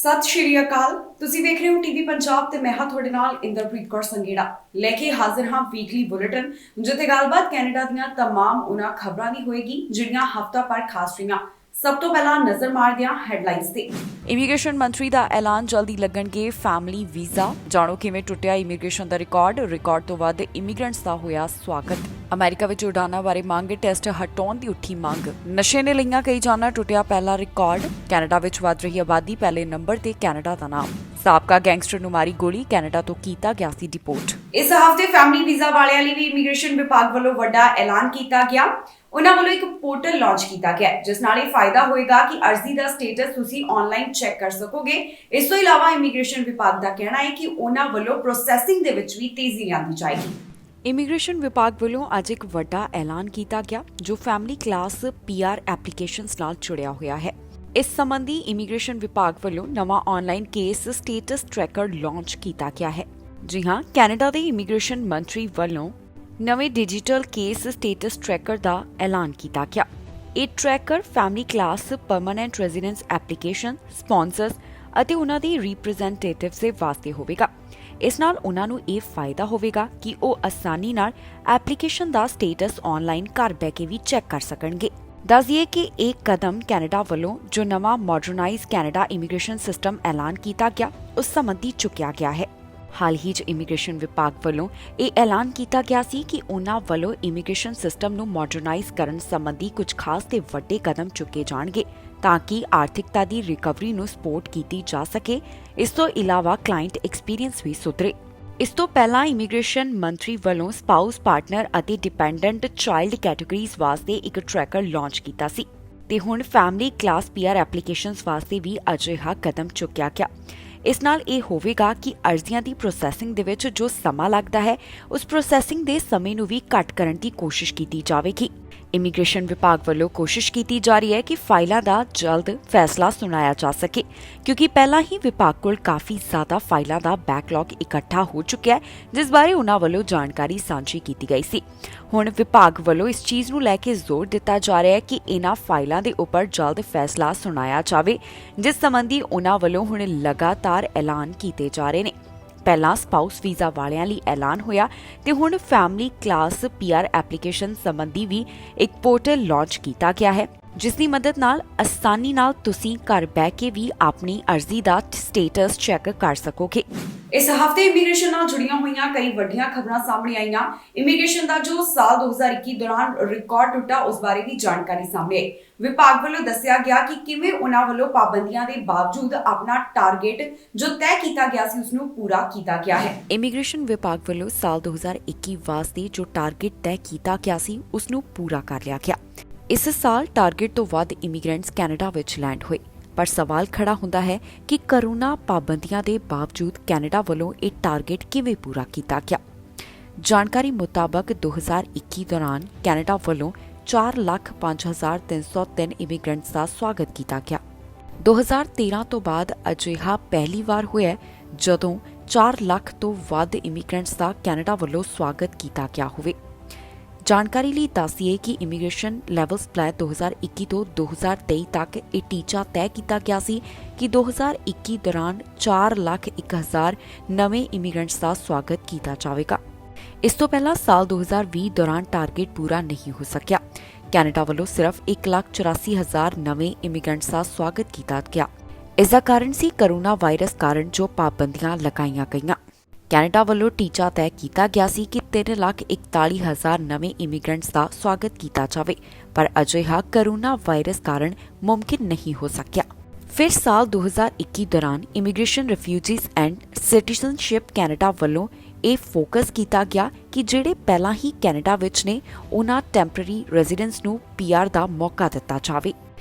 ਸਤਿ ਸ਼੍ਰੀ ਅਕਾਲ। ਤੁਸੀਂ ਵੇਖ ਰਹੇ ਹੋ ਟੀਵੀ ਪੰਜਾਬ ਤੇ ਮੈਂ ਹਾਂ ਤੁਹਾਡੇ ਨਾਲ ਇੰਦਰਪ੍ਰੀਤ ਕੌਰ ਸੰਗੇੜਾ ਲੈ ਕੇ ਹਾਜ਼ਰ ਹਾਂ ਵੀਕਲੀ ਬੁਲੇਟਿਨ, ਜਿੱਥੇ ਗੱਲਬਾਤ ਕੈਨੇਡਾ ਦੀਆਂ तमाम ਉਹਨਾਂ ਖਬਰਾਂ ਦੀ ਹੋਏਗੀ ਜਿਹੜੀਆਂ ਹਫ਼ਤਾ ਭਰ ਖਾਸ ਰਹੀਆਂ। ਸਭ ਤੋਂ ਪਹਿਲਾਂ ਨਜ਼ਰ ਮਾਰਦੇ ਹਾਂ ਹੈਡਲਾਈਨਸ ਤੇ। ਇਮੀਗ੍ਰੇਸ਼ਨ ਮੰਤਰੀ ਦਾ ਐਲਾਨ, ਜਲਦੀ ਲੱਗਣਗੇ ਫੈਮਿਲੀ ਵੀਜ਼ਾ। ਜਾਣੋ ਕਿਵੇਂ ਟੁੱਟਿਆ ਇਮੀਗ੍ਰੇਸ਼ਨ ਦਾ ਰਿਕਾਰਡ ਤੋਂ ਵੱਧ ਇਮੀਗ੍ਰੈਂਟਸ ਦਾ ਹੋਇਆ ਸਵਾਗਤ। ਅਮਰੀਕਾ ਵਿੱਚ ਉਡਾਨਾਂ ਬਾਰੇ ਮੰਗ, ਟੈਸਟ ਹਟਾਉਣ ਦੀ ਉੱਠੀ ਮੰਗ। ਨਸ਼ੇ ਨੇ ਲਈਆਂ ਕਈ ਜਾਨਾਂ, ਟੁੱਟਿਆ ਪਹਿਲਾ ਰਿਕਾਰਡ। ਕੈਨੇਡਾ ਵਿੱਚ ਵੱਧ ਰਹੀ ਆਬਾਦੀ, ਪਹਿਲੇ ਨੰਬਰ ਤੇ ਕੈਨੇਡਾ ਦਾ ਨਾਮ। ਸਾਬਕਾ ਗੈਂਗਸਟਰ ਨੂੰ ਮਾਰੀ ਗੋਲੀ, ਕੈਨੇਡਾ ਤੋਂ ਕੀਤਾ ਗਿਆ ਸੀ ਡਿਪੋਰਟ। ਇਸ ਹਫ਼ਤੇ ਫੈਮਿਲੀ ਵੀਜ਼ਾ ਵਾਲਿਆਂ ਲਈ ਵੀ ਇਮੀਗ੍ਰੇਸ਼ਨ ਵਿਭਾਗ ਵੱਲੋਂ ਵੱਡਾ ਐਲਾਨ ਕੀਤਾ ਗਿਆ। ਉਹਨਾਂ ਵੱਲੋਂ ਇੱਕ ਪੋਰਟਲ ਲਾਂਚ ਕੀਤਾ ਗਿਆ ਜਿਸ ਨਾਲ ਇਹ ਫਾਇਦਾ ਹੋਏਗਾ ਕਿ ਅਰਜ਼ੀ ਦਾ ਸਟੇਟਸ ਤੁਸੀਂ ਆਨਲਾਈਨ ਚੈੱਕ ਕਰ ਸਕੋਗੇ। ਇਸ ਤੋਂ ਇਲਾਵਾ ਇਮੀਗ੍ਰੇਸ਼ਨ ਵਿਭਾਗ ਦਾ ਕਹਿਣਾ ਹੈ ਕਿ ਉਹਨਾਂ ਵੱਲੋਂ ਪ੍ਰੋਸੈਸਿੰਗ ਦੇ ਵਿੱਚ ਵੀ ਤੇਜ਼ੀ ਲਿਆਂਦੀ ਜਾਏਗੀ। ਇਮੀਗ੍ਰੇਸ਼ਨ ਵਿਭਾਗ ਵੱਲੋਂ ਅੱਜ ਇੱਕ ਵੱਡਾ ਐਲਾਨ ਕੀਤਾ ਗਿਆ ਜੋ ਫੈਮਿਲੀ ਕਲਾਸ ਪੀਆਰ ਐਪਲੀਕੇਸ਼ਨਸ ਨਾਲ ਜੁੜਿਆ ਹੋਇਆ ਹੈ। ਇਸ ਸੰਬੰਧੀ ਇਮੀਗ੍ਰੇਸ਼ਨ ਵਿਭਾਗ ਵੱਲੋਂ ਨਵਾਂ online case status tracker launch ਕੀਤਾ ਗਿਆ ਹੈ। ਜੀ ਹਾਂ, ਕੈਨੇਡਾ ਦੇ ਇਮੀਗ੍ਰੇਸ਼ਨ ਮੰਤਰੀ ਵੱਲੋਂ ਨਵੇਂ ਡਿਜੀਟਲ ਕੇਸ ਸਟੇਟਸ ਟਰੈਕਰ ਦਾ ਐਲਾਨ ਕੀਤਾ ਗਿਆ। ਇਹ tracker family class permanent residence application sponsors ਅਤੇ ਉਹਨਾਂ ਦੇ ਰਿਪਰੈਜ਼ੈਂਟੇਟਿਵਸ ਦੇ ਵਾਸਤੇ ਹੋਵੇਗਾ। ਇਸ ਨਾਲ ਉਹਨਾਂ ਨੂੰ ਇਹ ਫਾਇਦਾ ਹੋਵੇਗਾ ਕਿ ਉਹ ਆਸਾਨੀ ਨਾਲ ਐਪਲੀਕੇਸ਼ਨ ਦਾ ਸਟੇਟਸ ਆਨਲਾਈਨ ਘਰ ਬਹਿ ਕੇ ਵੀ ਚੈੱਕ ਕਰ ਸਕਣਗੇ। ਦੱਸ ਦਈਏ ਕਿ ਇਹ ਕਦਮ ਕੈਨੇਡਾ ਵੱਲੋਂ ਜੋ ਨਵਾਂ ਮਾਡਰਨਾਈਜ਼ ਕੈਨੇਡਾ ਇਮੀਗ੍ਰੇਸ਼ਨ ਸਿਸਟਮ ਐਲਾਨ ਕੀਤਾ ਗਿਆ ਉਸ ਸੰਬੰਧੀ ਚੁੱਕਿਆ ਗਿਆ ਹੈ। ਹਾਲ ਹੀ 'ਚ ਇਮੀਗ੍ਰੇਸ਼ਨ ਵਿਭਾਗ ਵੱਲੋਂ ਇਹ ਐਲਾਨ ਕੀਤਾ ਗਿਆ ਸੀ ਕਿ ਉਹਨਾਂ ਵੱਲੋਂ ਇਮੀਗ੍ਰੇਸ਼ਨ ਸਿਸਟਮ ਨੂੰ ਮਾਡਰਨਾਈਜ਼ ਕਰਨ ਸੰਬੰਧੀ ਕੁਝ ਖਾਸ ਤੇ ਵੱਡੇ ਕਦਮ ਚੁੱਕੇ ਜਾਣਗੇ ਤਾਂ ਕਿ ਆਰਥਿਕਤਾ ਦੀ ਰਿਕਵਰੀ ਨੂੰ ਸਪੋਰਟ ਕੀਤੀ ਜਾ ਸਕੇ। ਇਸ ਤੋਂ ਇਲਾਵਾ ਕਲਾਇੰਟ ਐਕਸਪੀਰੀਅੰਸ ਵੀ ਸੁਧਰੇ। ਇਸ ਤੋਂ ਪਹਿਲਾਂ ਇਮੀਗ੍ਰੇਸ਼ਨ ਮੰਤਰੀ ਵੱਲੋਂ ਸਪਾਊਸ, ਪਾਰਟਨਰ ਅਤੇ ਡਿਪੈਂਡੈਂਟ ਚਾਈਲਡ ਕੈਟਾਗਰੀਜ਼ ਵਾਸਤੇ ਇੱਕ ਟਰੈਕਰ ਲਾਂਚ ਕੀਤਾ ਸੀ ਤੇ ਹੁਣ ਫੈਮਿਲੀ ਕਲਾਸ ਪੀਆਰ ਐਪਲੀਕੇਸ਼ਨਸ ਵਾਸਤੇ ਵੀ ਅਜਿਹਾ ਕਦਮ ਚੁੱਕਿਆ ਗਿਆ। ਇਸ ਨਾਲ ਇਹ ਹੋਵੇਗਾ ਕਿ ਅਰਜ਼ੀਆਂ ਦੀ ਪ੍ਰੋਸੈਸਿੰਗ ਦੇ ਵਿੱਚ ਜੋ ਸਮਾਂ ਲੱਗਦਾ ਹੈ ਉਸ ਪ੍ਰੋਸੈਸਿੰਗ ਦੇ ਸਮੇਂ ਨੂੰ ਵੀ ਘੱਟ ਕਰਨ ਦੀ ਕੋਸ਼ਿਸ਼ ਕੀਤੀ ਜਾਵੇਗੀ। ਇਮੀਗ੍ਰੇਸ਼ਨ ਵਿਭਾਗ ਵੱਲੋਂ ਕੋਸ਼ਿਸ਼ ਕੀਤੀ ਜਾ ਰਹੀ ਹੈ ਕਿ ਫਾਈਲਾਂ ਦਾ ਜਲਦ ਫੈਸਲਾ ਸੁਣਾਇਆ ਜਾ ਸਕੇ ਕਿਉਂਕਿ ਪਹਿਲਾਂ ਹੀ ਵਿਭਾਗ ਕੋਲ ਕਾਫੀ ਜ਼ਿਆਦਾ ਫਾਈਲਾਂ ਦਾ ਬੈਕਲੌਗ ਇਕੱਠਾ ਹੋ ਚੁੱਕਿਆ ਹੈ ਜਿਸ ਬਾਰੇ ਉਹਨਾਂ ਵੱਲੋਂ ਜਾਣਕਾਰੀ ਸਾਂਝੀ ਕੀਤੀ ਗਈ ਸੀ। ਹੁਣ ਵਿਭਾਗ ਵੱਲੋਂ ਇਸ ਚੀਜ਼ ਨੂੰ ਲੈ ਕੇ ਜ਼ੋਰ ਦਿੱਤਾ ਜਾ ਰਿਹਾ ਹੈ ਕਿ ਇਹਨਾਂ ਫਾਈਲਾਂ ਦੇ ਉੱਪਰ ਜਲਦ ਫੈਸਲਾ ਸੁਣਾਇਆ ਜਾਵੇ ਜਿਸ ਸੰਬੰਧੀ ਉਹਨਾਂ ਵੱਲੋਂ ਹੁਣ ਲਗਾਤਾਰ ਐਲਾਨ ਕੀਤੇ ਜਾ ਰਹੇ ਨੇ। ਪਹਿਲਾਂ ਸਪਾਊਸ ਵੀਜ਼ਾ ਵਾਲਿਆਂ ਲਈ ਐਲਾਨ ਹੋਇਆ ਤੇ ਹੁਣ ਫੈਮਿਲੀ ਕਲਾਸ ਪੀਆਰ ਐਪਲੀਕੇਸ਼ਨ ਸੰਬੰਧੀ ਵੀ ਇੱਕ ਪੋਰਟਲ ਲਾਂਚ ਕੀਤਾ ਗਿਆ ਹੈ ਜਿਸ ਦੀ ਮਦਦ ਨਾਲ ਆਸਾਨੀ ਨਾਲ ਤੁਸੀਂ ਘਰ ਬਹਿ ਕੇ ਵੀ ਆਪਣੀ ਅਰਜ਼ੀ ਦਾ ਸਟੇਟਸ ਚੈੱਕ ਕਰ ਸਕੋਗੇ। ਇਸ ਹਫ਼ਤੇ ਇਮੀਗ੍ਰੇਸ਼ਨ ਨਾਲ ਜੁੜੀਆਂ ਹੋਈਆਂ ਕਈ ਵੱਡੀਆਂ ਖਬਰਾਂ ਸਾਹਮਣੇ ਆਈਆਂ। ਇਮੀਗ੍ਰੇਸ਼ਨ ਦਾ ਜੋ ਸਾਲ 2021 ਦੌਰਾਨ ਰਿਕਾਰਡ ਟੁੱਟਾ ਉਸ ਬਾਰੇ ਵੀ ਜਾਣਕਾਰੀ ਸਾਹਮਣੇ ਆਈ। ਵਿਭਾਗ ਵੱਲੋਂ ਦੱਸਿਆ ਗਿਆ ਕਿ ਕਿਵੇਂ ਉਹਨਾਂ ਵੱਲੋਂ ਪਾਬੰਦੀਆਂ ਦੇ ਬਾਵਜੂਦ ਆਪਣਾ ਟਾਰਗੇਟ ਜੋ ਤੈਅ ਕੀਤਾ ਗਿਆ ਸੀ ਉਸ ਨੂੰ ਪੂਰਾ ਕੀਤਾ ਗਿਆ ਹੈ। ਇਮੀਗ੍ਰੇਸ਼ਨ ਵਿਭਾਗ ਵੱਲੋਂ ਸਾਲ 2021 ਵਾਸਤੇ ਜੋ ਟਾਰਗੇਟ ਤੈਅ ਕੀਤਾ ਗਿਆ ਸੀ ਉਸ ਨੂੰ ਪੂਰਾ ਕਰ ਲਿਆ ਗਿਆ। ਇਸ ਸਾਲ ਟਾਰਗੇਟ ਤੋਂ ਵੱਧ ਇਮੀਗ੍ਰੈਂਟਸ ਕੈਨੇਡਾ ਵਿੱਚ ਲੈਂਡ ਹੋਏ, ਪਰ ਸਵਾਲ ਖੜਾ ਹੁੰਦਾ ਹੈ ਕਿ ਕਰੋਨਾ ਪਾਬੰਦੀਆਂ ਦੇ ਬਾਵਜੂਦ ਕੈਨੇਡਾ ਵੱਲੋਂ ਇਹ ਟਾਰਗੇਟ ਕਿਵੇਂ ਪੂਰਾ ਕੀਤਾ ਗਿਆ। ਜਾਣਕਾਰੀ ਮੁਤਾਬਕ 2021 ਦੌਰਾਨ ਕੈਨੇਡਾ ਵੱਲੋਂ 4,05,303 ਇਮੀਗ੍ਰੈਂਟਸ ਦਾ ਸਵਾਗਤ ਕੀਤਾ ਗਿਆ। 2013 ਤੋਂ ਬਾਅਦ ਅਜਿਹਾ ਪਹਿਲੀ ਵਾਰ ਹੋਇਆ ਜਦੋਂ 4 ਲੱਖ ਤੋਂ ਵੱਧ ਇਮੀਗ੍ਰੈਂਟਸ ਦਾ ਕੈਨੇਡਾ ਵੱਲੋਂ ਸਵਾਗਤ ਕੀਤਾ ਗਿਆ ਹੋਵੇ। ਜਾਣਕਾਰੀ ਲਈ ਦੱਸੀਏ ਕਿ ਇਮੀਗ੍ਰੇਸ਼ਨ ਲੈਵਲਸ ਪਲਾਨ 2021 ਤੋਂ 2023 ਤੱਕ ਇਹ ਟੀਚਾ ਤੈਅ ਕੀਤਾ ਗਿਆ ਸੀ ਕਿ 2021 ਦੌਰਾਨ 4,01,000 ਨਵੇਂ ਇਮੀਗ੍ਰੈਂਟਸ ਦਾ ਸਵਾਗਤ ਕੀਤਾ ਜਾਵੇਗਾ। ਇਸ ਤੋਂ ਪਹਿਲਾਂ ਸਾਲ 2020 ਦੌਰਾਨ ਟਾਰਗੇਟ ਪੂਰਾ ਨਹੀਂ ਹੋ ਸਕਿਆ। ਕੈਨੇਡਾ ਵੱਲੋਂ ਸਿਰਫ 1,84,000 ਨਵੇਂ ਇਮੀਗ੍ਰੈਂਟਸ ਦਾ ਸਵਾਗਤ ਕੀਤਾ ਗਿਆ। ਇਸ ਦਾ ਕਾਰਨ ਸੀ ਕਰੋਨਾ ਵਾਇਰਸ ਕਾਰਨ ਜੋ ਪਾਬੰਦੀਆਂ ਲਗਾਈਆਂ ਗਈਆਂ। ਕੈਨੇਡਾ ਵੱਲੋਂ ਟੀਚਾ ਤੈਅ ਕੀਤਾ ਗਿਆ ਸੀ ਕਿ 3,41,000 ਨਵੇਂ ਇਮੀਗ੍ਰੈਂਟਸ ਦਾ ਸਵਾਗਤ ਕੀਤਾ ਜਾਵੇ, ਪਰ ਅਜਿਹਾ ਕਰੋਨਾ ਵਾਇਰਸ ਕਾਰਨ ਮੁਮਕਿਨ ਨਹੀਂ ਹੋ ਸਕਿਆ। ਫਿਰ ਸਾਲ 2021 ਦੌਰਾਨ immigration, refugees and citizenship Canada ਵੱਲੋਂ ਇਹ ਫੋਕਸ ਕੀਤਾ ਗਿਆ ਕਿ ਜਿਹੜੇ ਪਹਿਲਾਂ ਹੀ ਕੈਨੇਡਾ ਵਿੱਚ ਨੇ ਉਹਨਾਂ ਟੈਂਪਰੇਰੀ ਰੈਜ਼ੀਡੈਂਸ ਨੂੰ ਪੀਆਰ ਦਾ ਮੌਕਾ ਦਿੱਤਾ ਜਾਵੇ।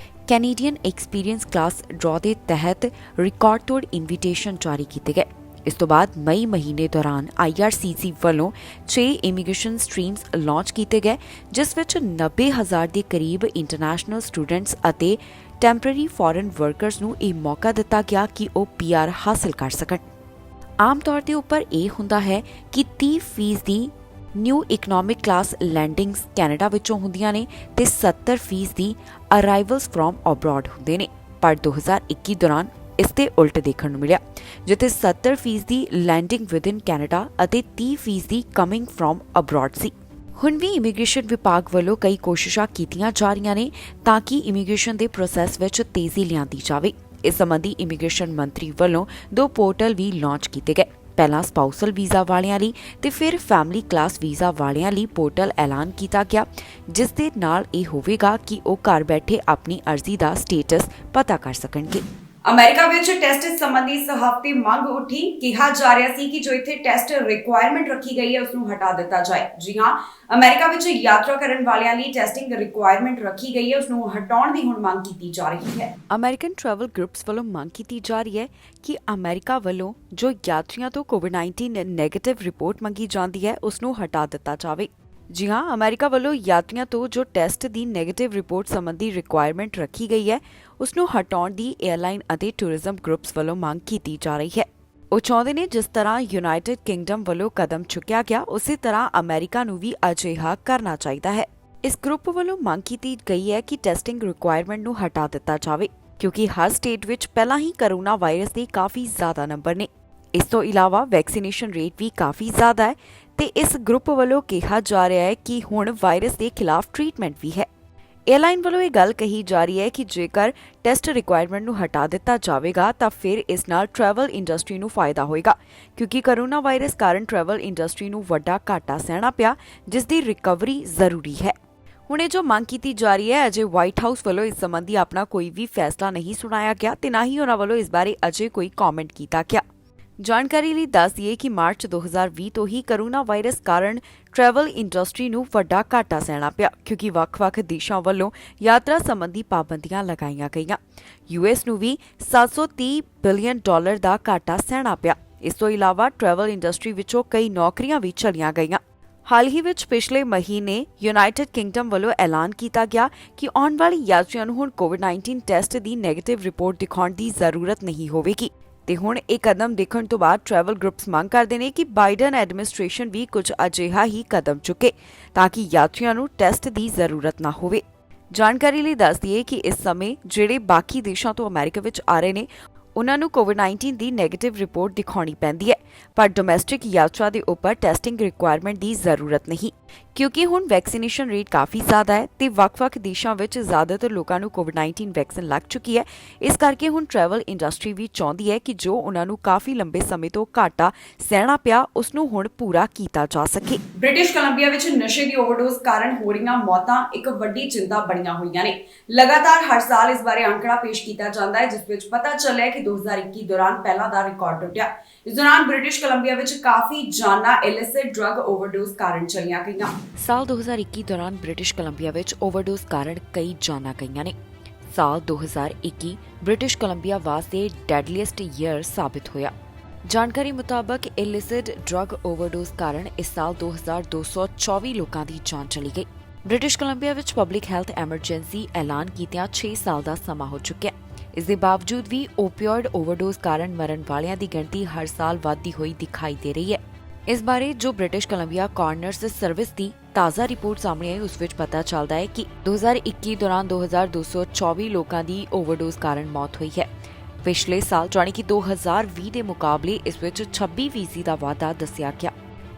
ਕੈਨੇਡੀਅਨ ਐਕਸਪੀਰੀਅੰਸ ਕਲਾਸ ਡਰਾਅ ਦੇ ਤਹਿਤ ਰਿਕਾਰਡ ਤੋੜ ਇਨਵੀਟੇਸ਼ਨ ਜਾਰੀ ਕੀਤੇ ਗਏ। ਇਸ ਤੋਂ ਬਾਅਦ ਮਈ ਮਹੀਨੇ ਦੌਰਾਨ IRCC ਵੱਲੋਂ 6 ਇਮੀਗ੍ਰੇਸ਼ਨ ਸਟਰੀਮਸ ਲਾਂਚ ਕੀਤੇ ਗਏ ਜਿਸ ਵਿੱਚ 90,000 ਦੇ ਕਰੀਬ ਇੰਟਰਨੈਸ਼ਨਲ ਸਟੂਡੈਂਟਸ ਅਤੇ ਟੈਂਪਰੇਰੀ ਫੋਰਨ ਵਰਕਰਸ ਨੂੰ ਇਹ ਮੌਕਾ ਦਿੱਤਾ ਗਿਆ ਕਿ ਉਹ PR ਹਾਸਲ ਕਰ ਸਕਣ। ਆਮ ਤੌਰ ਤੇ ਉੱਪਰ ਇਹ ਹੁੰਦਾ ਹੈ ਕਿ 30% ਦੀ ਨਿਊ ਇਕਨੋਮਿਕ ਕਲਾਸ ਲੈਂਡਿੰਗਸ ਕੈਨੇਡਾ ਵਿੱਚੋਂ ਹੁੰਦੀਆਂ ਨੇ ਤੇ 70% ਦੀ ਅਰਾਈਵਲਸ ਫਰੋਮ ਅਬਰੋਡ ਹੁੰਦੇ ਨੇ, ਪਰ 2021 ਦੌਰਾਨ ਇਸ ਤੇ ਉਲਟ ਦੇਖਣ ਨੂੰ ਮਿਲਿਆ, ਜਿੱਥੇ 70% ਲੈਂਡਿੰਗ ਵਿਦਿਨ ਕੈਨੇਡਾ ਅਤੇ 30% ਕਮਿੰਗ ਫਰੋਮ ਅਬਰੋਡ ਸੀ। ਹੁਣ ਵੀ ਇਮੀਗ੍ਰੇਸ਼ਨ ਵਿਭਾਗ ਵੱਲੋਂ ਕਈ ਕੋਸ਼ਿਸ਼ਾਂ ਕੀਤੀਆਂ ਜਾ ਰਹੀਆਂ ਨੇ ਤਾਂ ਕਿ ਇਮੀਗ੍ਰੇਸ਼ਨ ਦੇ ਪ੍ਰੋਸੈਸ ਵਿੱਚ ਤੇਜ਼ੀ ਲਿਆਂਦੀ ਜਾਵੇ। ਇਸ ਸੰਬੰਧੀ ਇਮੀਗ੍ਰੇਸ਼ਨ ਮੰਤਰੀ ਵੱਲੋਂ 2 ਪੋਰਟਲ ਵੀ ਲਾਂਚ ਕੀਤੇ ਗਏ। ਪਹਿਲਾਂ ਸਪਾਊਸਲ ਵੀਜ਼ਾ ਵਾਲਿਆਂ ਲਈ ਤੇ ਫਿਰ ਫੈਮਿਲੀ ਕਲਾਸ ਵੀਜ਼ਾ ਵਾਲਿਆਂ ਲਈ ਪੋਰਟਲ ਐਲਾਨ ਕੀਤਾ ਗਿਆ, ਜਿਸ ਦੇ ਨਾਲ ਇਹ ਹੋਵੇਗਾ ਕਿ ਉਹ ਘਰ ਬੈਠੇ ਆਪਣੀ ਅਰਜ਼ੀ ਦਾ ਸਟੇਟਸ ਪਤਾ ਕਰ ਸਕਣਗੇ। ਅਮਰੀਕਾ ਵਿੱਚ ਟੈਸਟ ਸੰਬੰਧੀ ਇਸ ਹਫ਼ਤੇ ਮੰਗ ਉੱਠੀ। ਕਿਹਾ ਜਾ ਰਿਹਾ ਸੀ ਕਿ ਜੋ ਇੱਥੇ ਟੈਸਟ ਰਿਕੁਆਇਰਮੈਂਟ ਰੱਖੀ ਗਈ ਹੈ ਉਸ ਨੂੰ ਹਟਾ ਦਿੱਤਾ ਜਾਏ। ਜੀ ਹਾਂ, ਅਮਰੀਕਾ ਵਿੱਚ ਯਾਤਰਾ ਕਰਨ ਵਾਲਿਆਂ ਲਈ ਟੈਸਟਿੰਗ ਰਿਕੁਆਇਰਮੈਂਟ ਰੱਖੀ ਗਈ ਹੈ, ਉਸ ਨੂੰ ਹਟਾਉਣ ਦੀ ਹੁਣ ਮੰਗ ਕੀਤੀ ਜਾ ਰਹੀ ਹੈ। ਅਮਰੀਕਨ ਟਰੈਵਲ ਗਰੁੱਪਸ ਵੱਲੋਂ ਮੰਗ ਕੀਤੀ ਜਾ ਰਹੀ ਹੈ ਕਿ ਅਮਰੀਕਾ ਵੱਲੋਂ ਜੋ ਯਾਤਰੀਆਂ ਤੋਂ ਕੋਵਿਡ-19 ਨੈਗੇਟਿਵ ਰਿਪੋਰਟ ਮੰਗੀ ਜਾਂਦੀ ਹੈ ਉਸ ਨੂੰ ਹਟਾ ਦਿੱਤਾ ਜਾਵੇ। ਜੀ ਹਾਂ, ਅਮਰੀਕਾ ਵੱਲੋਂ ਯਾਤਰੀਆਂ ਤੋਂ ਜੋ ਟੈਸਟ ਦੀ ਨੈਗੇਟਿਵ ਰਿਪੋਰਟ ਸੰਬੰਧੀ ਰਿਕੁਆਇਰਮੈਂਟ ਰੱਖੀ ਗਈ ਹੈ ਉਸ ਨੂੰ ਹਟਾਉਣ ਦੀ 에ਅਰਲਾਈਨ ਅਤੇ ਟੂਰਿਜ਼ਮ ਗਰੁੱਪਸ ਵੱਲੋਂ ਮੰਗ ਕੀਤੀ ਜਾ ਰਹੀ ਹੈ। ਉਹ ਚਾਹੁੰਦੇ ਨੇ ਜਿਸ ਤਰ੍ਹਾਂ ਯੂਨਾਈਟਿਡ ਕਿੰਗਡਮ ਵੱਲੋਂ ਕਦਮ ਚੁੱਕਿਆ ਗਿਆ ਉਸੇ ਤਰ੍ਹਾਂ ਅਮਰੀਕਾ ਨੂੰ ਵੀ ਅਜਿਹਾ ਕਰਨਾ ਚਾਹੀਦਾ ਹੈ। ਇਸ ਗਰੁੱਪ ਵੱਲੋਂ ਮੰਗ ਕੀਤੀ ਗਈ ਹੈ ਕਿ ਟੈਸਟਿੰਗ ਰਿਕੁਆਇਰਮੈਂਟ ਨੂੰ ਹਟਾ ਦਿੱਤਾ ਜਾਵੇ, ਕਿਉਂਕਿ ਹਰ ਸਟੇਟ ਵਿੱਚ ਪਹਿਲਾਂ ਹੀ ਕਰੋਨਾ ਵਾਇਰਸ ਦੇ ਕਾਫੀ ਜ਼ਿਆਦਾ ਨੰਬਰ ਨੇ। ਇਸ ਤੋਂ ਇਲਾਵਾ ਵੈਕਸੀਨੇਸ਼ਨ ਰੇਟ ਵੀ ਕਾਫੀ ਜ਼ਿਆਦਾ ਹੈ ਤੇ ਇਸ ਗਰੁੱਪ ਵੱਲੋਂ ਕਿਹਾ ਜਾ ਰਿਹਾ ਹੈ ਕਿ ਹੁਣ ਵਾਇਰਸ ਦੇ ਖਿਲਾਫ ਟ੍ਰੀਟਮੈਂਟ ਵੀ ਹੈ। 에ਅਰਲਾਈਨ ਵੱਲੋਂ ਇਹ ਗੱਲ ਕਹੀ ਜਾ ਰਹੀ ਹੈ ਕਿ ਜੇਕਰ ਟੈਸਟ ਰਿਕੁਆਇਰਮੈਂਟ ਨੂੰ ਹਟਾ ਦਿੱਤਾ ਜਾਵੇਗਾ ਤਾਂ ਫਿਰ ਇਸ ਨਾਲ ਟਰੈਵਲ ਇੰਡਸਟਰੀ ਨੂੰ ਫਾਇਦਾ ਹੋਏਗਾ, ਕਿਉਂਕਿ ਕਰੋਨਾ ਵਾਇਰਸ ਕਾਰਨ ਟਰੈਵਲ ਇੰਡਸਟਰੀ ਨੂੰ ਵੱਡਾ ਘਾਟਾ ਸਹਿਣਾ ਪਿਆ, ਜਿਸ ਦੀ ਰਿਕਵਰੀ ਜ਼ਰੂਰੀ ਹੈ। ਹੁਣ ਇਹ ਜੋ ਮੰਗ ਕੀਤੀ ਜਾ ਰਹੀ ਹੈ, ਅਜੇ ਵਾਈਟ ਹਾਊਸ ਵੱਲੋਂ ਇਸ ਸੰਬੰਧੀ ਆਪਣਾ ਕੋਈ ਵੀ ਫੈਸਲਾ ਨਹੀਂ ਸੁਣਾਇਆ ਗਿਆ ਤੇ ਨਾ ਹੀ ਉਹਨਾਂ ਵੱਲੋਂ ਇਸ ਬਾਰੇ ਅਜੇ ਕੋਈ ਕਮੈਂਟ ਕੀਤਾ ਗਿਆ। ਜਾਣਕਾਰੀ ਲਈ ਦੱਸ ਦਈਏ ਕਿ ਮਾਰਚ 2020 ਤੋਂ ਹੀ ਕਰੋਨਾ ਵਾਇਰਸ ਕਾਰਨ ਟਰੈਵਲ ਇੰਡਸਟਰੀ ਨੂੰ ਵੱਡਾ ਘਾਟਾ ਸਹਿਣਾ ਪਿਆ, ਕਿਉਂਕਿ ਵੱਖ-ਵੱਖ ਦੇਸ਼ਾਂ ਵੱਲੋਂ ਯਾਤਰਾ ਸੰਬੰਧੀ ਪਾਬੰਦੀਆਂ ਲਗਾਈਆਂ ਗਈਆਂ। ਯੂਐਸ ਨੂੰ ਵੀ $730 ਬਿਲੀਅਨ ਦਾ ਘਾਟਾ ਸਹਿਣਾ ਪਿਆ। ਇਸ ਤੋਂ ਇਲਾਵਾ ਟਰੈਵਲ ਇੰਡਸਟਰੀ ਵਿੱਚੋਂ ਕਈ ਨੌਕਰੀਆਂ ਵੀ ਚਲੀਆਂ ਗਈਆਂ। ਹਾਲ ਹੀ ਵਿੱਚ ਪਿਛਲੇ ਮਹੀਨੇ ਯੂਨਾਈਟਿਡ ਕਿੰਗਡਮ ਵੱਲੋਂ ਐਲਾਨ ਕੀਤਾ ਗਿਆ ਕਿ ਆਉਣ ਵਾਲੇ ਯਾਤਰੀਆਂ ਨੂੰ ਹੁਣ ਕੋਵਿਡ-19 ਟੈਸਟ ਦੀ ਨੈਗੇਟਿਵ ਰਿਪੋਰਟ ਦਿਖਾਉਣ ਦੀ ਜ਼ਰੂਰਤ ਨਹੀਂ ਹੋਵੇਗੀ। ਤੇ ਹੁਣ ਇਹ ਕਦਮ ਦੇਖਣ ਤੋਂ ਬਾਅਦ ਟਰੈਵਲ ਗਰੁੱਪਸ ਮੰਗ ਕਰਦੇ ਨੇ ਕਿ ਬਾਈਡਨ ਐਡਮਿਨਿਸਟ੍ਰੇਸ਼ਨ ਵੀ ਕੁਝ ਅਜਿਹਾ ਹੀ ਕਦਮ ਚੁੱਕੇ ਤਾਂ ਕਿ ਯਾਤਰੀਆਂ ਨੂੰ ਟੈਸਟ ਦੀ ਜ਼ਰੂਰਤ ਨਾ ਹੋਵੇ। ਜਾਣਕਾਰੀ ਲਈ ਦੱਸ ਦਈਏ ਕਿ ਇਸ ਸਮੇਂ ਜਿਹੜੇ ਬਾਕੀ ਦੇਸ਼ਾਂ ਤੋਂ ਅਮਰੀਕਾ ਵਿੱਚ ਆ ਰਹੇ ਨੇ ਉਨ੍ਹਾਂ ਨੂੰ ਕੋਵਿਡ-19 ਦੀ ਨੈਗੇਟਿਵ ਰਿਪੋਰਟ ਦਿਖਾਉਣੀ ਪੈਂਦੀ ਹੈ, ਪਰ ਡੋਮੈਸਟਿਕ ਯਾਤਰਾ ਦੇ ਉੱਪਰ ਟੈਸਟਿੰਗ ਰਿਕੁਆਇਰਮੈਂਟ ਦੀ ਜ਼ਰੂਰਤ ਨਹੀਂ, ਕਿਉਂਕਿ ਹੁਣ ਵੈਕਸੀਨੇਸ਼ਨ ਰੇਟ ਕਾਫੀ ਜ਼ਿਆਦਾ ਹੈ ਤੇ ਵੱਖ-ਵੱਖ ਦੇਸ਼ਾਂ ਵਿੱਚ ਜ਼ਿਆਦਾਤਰ ਲੋਕਾਂ ਨੂੰ ਕੋਵਿਡ-19 ਵੈਕਸੀਨ ਲੱਗ ਚੁੱਕੀ ਹੈ। ਇਸ ਕਰਕੇ ਹੁਣ ਟਰੈਵਲ ਇੰਡਸਟਰੀ ਵੀ ਚਾਹੁੰਦੀ ਹੈ ਕਿ ਜੋ ਉਨ੍ਹਾਂ ਨੂੰ ਕਾਫੀ ਲੰਬੇ ਸਮੇਂ ਤੋਂ ਘਾਟਾ ਸਹਿਣਾ ਪਿਆ ਉਸ ਨੂੰ ਹੁਣ ਪੂਰਾ ਕੀਤਾ ਜਾ ਸਕੇ। ਬ੍ਰਿਟਿਸ਼ ਕੋਲੰਬੀਆ ਵਿੱਚ ਨਸ਼ੇ ਦੀ ਓਵਰਡੋਜ਼ ਕਾਰਨ ਹੋ ਰਹੀਆਂ ਮੌਤਾਂ ਇੱਕ ਵੱਡੀ ਚਿੰਤਾ ਬਣੀਆਂ ਹੋਈਆਂ ਨੇ। ਲਗਾਤਾਰ ਹਰ ਸਾਲ ਇਸ ਬਾਰੇ ਅੰਕੜਾ ਪੇਸ਼ ਕੀਤਾ ਜਾਂਦਾ ਹੈ, ਜਿਸ ਵਿੱਚ ਪਤਾ ਚੱਲਿਆ ਕਿ 2021 ਦੌਰਾਨ ਪਹਿਲਾਂ ਦਾ ਰਿਕਾਰਡ ਟੁੱਟਿਆ। ਇਸ ਦੌਰਾਨ ਬ੍ਰਿਟਿਸ਼ ਕੋਲੰਬੀਆ ਵਿੱਚ ਕਾਫੀ ਜਾਨਾਂ ਇਲਿਸਿਟ ਡਰੱਗ ਓਵਰਡੋਜ਼ ਕਾਰਨ ਚਲੀਆਂ ਗਈਆਂ। ਸਾਲ 2021 ਦੌਰਾਨ ਬ੍ਰਿਟਿਸ਼ ਕੋਲੰਬੀਆ ਵਿੱਚ ਓਵਰਡੋਜ਼ ਕਾਰਨ ਕਈ ਜਾਨਾਂ ਗਈਆਂ ਨੇ। ਸਾਲ 2021 ਬ੍ਰਿਟਿਸ਼ ਕੋਲੰਬੀਆ ਵਾਸਤੇ ਡੈਡਲੀਐਸਟ ਈਅਰ ਸਾਬਿਤ ਹੋਇਆ। ਜਾਣਕਾਰੀ ਮੁਤਾਬਕ ਇਲਿਸਿਟ ਡਰੱਗ ਓਵਰਡੋਜ਼ ਕਾਰਨ ਇਸ ਸਾਲ 2224 ਲੋਕਾਂ ਦੀ ਜਾਨ ਚਲੀ ਗਈ। ਬ੍ਰਿਟਿਸ਼ ਕੋਲੰਬੀਆ ਵਿੱਚ ਪਬਲਿਕ ਹੈਲਥ ਐਮਰਜੈਂਸੀ ਐਲਾਨ ਕੀਤਿਆਂ 6 ਸਾਲ ਦਾ ਸਮਾਂ ਹੋ ਚੁੱਕਿਆ। ਇਸ ਦੇ ਬਾਵਜੂਦ ਵੀ ਓਪੀਓਇਡ ਓਵਰਡੋਜ਼ ਕਾਰਨ ਮਰਨ ਵਾਲਿਆਂ ਦੀ ਗਿਣਤੀ ਹਰ ਸਾਲ ਵਧਦੀ ਹੋਈ ਦਿਖਾਈ ਦੇ ਰਹੀ ਹੈ। ਇਸ ਬਾਰੇ ਜੋ ਬ੍ਰਿਟਿਸ਼ ਕੋਲੰਬੀਆ ਕੋਰਨਰਸ ਸਰਵਿਸ ਦੀ ਤਾਜ਼ਾ ਰਿਪੋਰਟ ਸਾਹਮਣੇ ਆਈ ਉਸ ਵਿੱਚ ਪਤਾ ਚੱਲਦਾ ਹੈ ਕਿ 2021 ਦੌਰਾਨ 2224 ਲੋਕਾਂ ਦੀ ਓਵਰਡੋਜ਼ ਕਾਰਨ ਮੌਤ ਹੋਈ ਹੈ। ਪਿਛਲੇ ਸਾਲ ਜਾਣੀ ਕਿ 2020 ਦੇ ਮੁਕਾਬਲੇ ਇਸ ਵਿੱਚ 26% ਦਾ ਵਾਧਾ ਦੱਸਿਆ ਗਿਆ।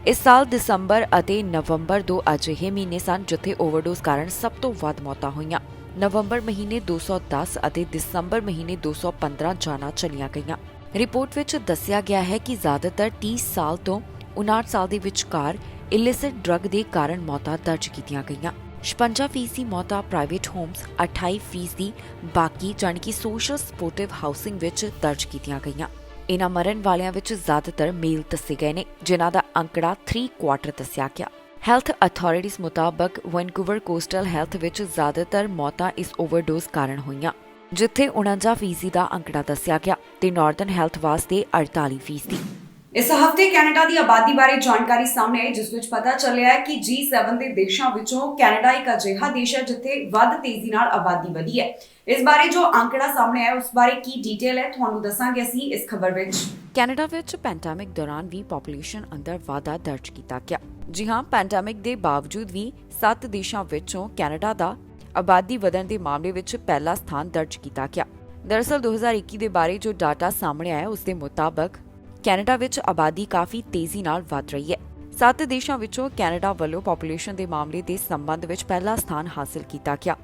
ਇਸ ਸਾਲ ਦਸੰਬਰ ਅਤੇ ਨਵੰਬਰ ਦੋ ਅਜਿਹੇ ਮਹੀਨੇ ਸਨ ਜਿੱਥੇ ਓਵਰਡੋਜ਼ ਕਾਰਨ ਸਭ ਤੋਂ ਵੱਧ ਮੌਤਾਂ ਹੋਈਆਂ। ਨਵੰਬਰ ਮਹੀਨੇ 210 ਅਤੇ ਦਸੰਬਰ ਮਹੀਨੇ 215 ਜਾਨਾਂ ਚਲੀਆਂ ਗਈਆਂ। ਰਿਪੋਰਟ ਵਿੱਚ ਦੱਸਿਆ ਗਿਆ ਹੈ ਕਿ ਜ਼ਿਆਦਾਤਰ 30 ਸਾਲ ਤੋਂ 59 ਸਾਲ ਦੇ ਵਿਚਕਾਰ ਇਲਿਸਿਟ ਡਰੱਗ ਦੇ ਕਾਰਨ ਮੌਤਾਂ ਦਰਜ ਕੀਤੀਆਂ ਗਈਆਂ। 56% ਮੌਤਾਂ ਪ੍ਰਾਈਵੇਟ ਹੋਮਸ, 28% ਬਾਕੀ ਜਾਣੀ ਕਿ ਸੋਸ਼ਲ ਸਪੋਰਟਿਵ ਹਾਊਸਿੰਗ ਵਿੱਚ ਦਰਜ ਕੀਤੀਆਂ ਗਈਆਂ। ਇਨ੍ਹਾਂ ਮਰਨ ਵਾਲਿਆਂ ਵਿੱਚ ਜ਼ਿਆਦਾਤਰ ਮੇਲ ਦੱਸੇ ਗਏ ਨੇ, ਜਿਨ੍ਹਾਂ ਦਾ ਅੰਕੜਾ 3/4 ਦੱਸਿਆ ਗਿਆ। ਹੈਲਥ ਅਥਾਰਟੀਜ਼ ਮੁਤਾਬਕ ਵੈਨਕੂਵਰ ਕੋਸਟਲ ਹੈਲਥ ਵਿੱਚ ਜ਼ਿਆਦਾਤਰ ਮੌਤਾਂ ਇਸ ਓਵਰਡੋਜ਼ ਕਾਰਨ ਹੋਈਆਂ, ਜਿੱਥੇ 49% ਦਾ ਅੰਕੜਾ ਦੱਸਿਆ ਗਿਆ ਤੇ ਨਾਰਦਰਨ ਹੈਲਥ ਵਾਸਤੇ 48%। ਇਸ ਹਫ਼ਤੇ ਕੈਨੇਡਾ ਦੀ ਆਬਾਦੀ ਬਾਰੇ ਜਾਣਕਾਰੀ ਸਾਹਮਣੇ ਆਈ, ਜਿਸ ਵਿੱਚ ਪਤਾ ਚੱਲਿਆ ਹੈ ਕਿ G7 ਦੇ ਦੇਸ਼ਾਂ ਵਿੱਚੋਂ ਕੈਨੇਡਾ ਇੱਕ ਅਜਿਹਾ ਦੇਸ਼ ਹੈ ਜਿੱਥੇ ਵੱਧ ਤੇਜ਼ੀ ਨਾਲ ਆਬਾਦੀ ਵਧੀ ਹੈ। ਇਸ ਬਾਰੇ ਜੋ ਅੰਕੜਾ ਸਾਹਮਣੇ ਆਇਆ ਉਸ ਬਾਰੇ ਕੀ ਡਿਟੇਲ ਹੈ ਤੁਹਾਨੂੰ ਦੱਸਾਂਗੇ ਅਸੀਂ ਇਸ ਖਬਰ ਵਿੱਚ। ਕੈਨੇਡਾ ਵਿੱਚ ਪੈਂਡੇਮਿਕ ਦੌਰਾਨ ਵੀ ਪੋਪੂਲੇਸ਼ਨ ਅੰਦਰ ਵਾਧਾ ਦਰਜ ਕੀਤਾ ਗਿਆ। ਜੀ ਹਾਂ, ਪੈਂਡੇਮਿਕ ਦੇ ਬਾਵਜੂਦ ਵੀ 7 ਦੇਸ਼ਾਂ ਵਿੱਚੋਂ ਕੈਨੇਡਾ ਦਾ ਆਬਾਦੀ ਵਧਣ ਦੇ ਮਾਮਲੇ ਵਿੱਚ ਪਹਿਲਾ ਸਥਾਨ ਦਰਜ ਕੀਤਾ ਗਿਆ। ਦਰਅਸਲ 2021 ਦੇ ਬਾਰੇ ਜੋ ਡਾਟਾ ਸਾਹਮਣੇ ਆਇਆ ਉਸ ਦੇ ਮੁਤਾਬਕ ਕੈਨੇਡਾ ਵਿੱਚ ਆਬਾਦੀ ਕਾਫੀ ਤੇਜ਼ੀ ਨਾਲ ਵਧ ਰਹੀ ਹੈ। 7 ਦੇਸ਼ਾਂ ਵਿੱਚੋਂ ਕੈਨੇਡਾ ਵੱਲੋਂ ਪੋਪੂਲੇਸ਼ਨ ਦੇ ਮਾਮਲੇ ਦੇ ਸੰਬੰਧ ਵਿੱਚ ਪਹਿਲਾ ਸਥਾਨ ਹਾਸਲ ਕੀਤਾ ਗਿਆ।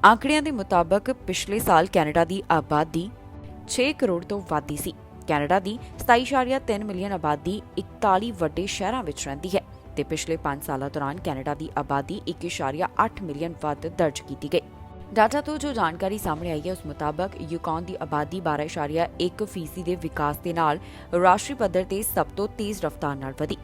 ਆંકੜਿਆਂ ਦੇ ਮੁਤਾਬਕ ਪਿਛਲੇ ਸਾਲ ਕੈਨੇਡਾ ਦੀ ਆਬਾਦੀ 6 ਕਰੋੜ ਤੋਂ ਵੱਧ ਸੀ। ਕੈਨੇਡਾ ਦੀ 27.3 ਮਿਲੀਅਨ ਆਬਾਦੀ 41 ਵੱਡੇ ਸ਼ਹਿਰਾਂ ਵਿੱਚ ਰਹਿੰਦੀ ਹੈ ਤੇ ਪਿਛਲੇ 5 ਸਾਲਾਂ ਦੌਰਾਨ ਕੈਨੇਡਾ ਦੀ ਆਬਾਦੀ 1.8 ਮਿਲੀਅਨ ਵੱਧ ਦਰਜ ਕੀਤੀ ਗਈ। ਡਾਟਾ ਤੋਂ ਜੋ ਜਾਣਕਾਰੀ ਸਾਹਮਣੇ ਆਈ ਹੈ ਉਸ ਮੁਤਾਬਕ ਯੂਕੌਨ ਦੀ ਆਬਾਦੀ 12.1% ਦੇ ਵਿਕਾਸ ਦੇ ਨਾਲ ਰਾਸ਼ਟਰੀ ਪੱਧਰ ਤੇ ਸਭ ਤੋਂ ਤੇਜ਼ ਰਫ਼ਤਾਰ ਨਾਲ ਵਧੀ।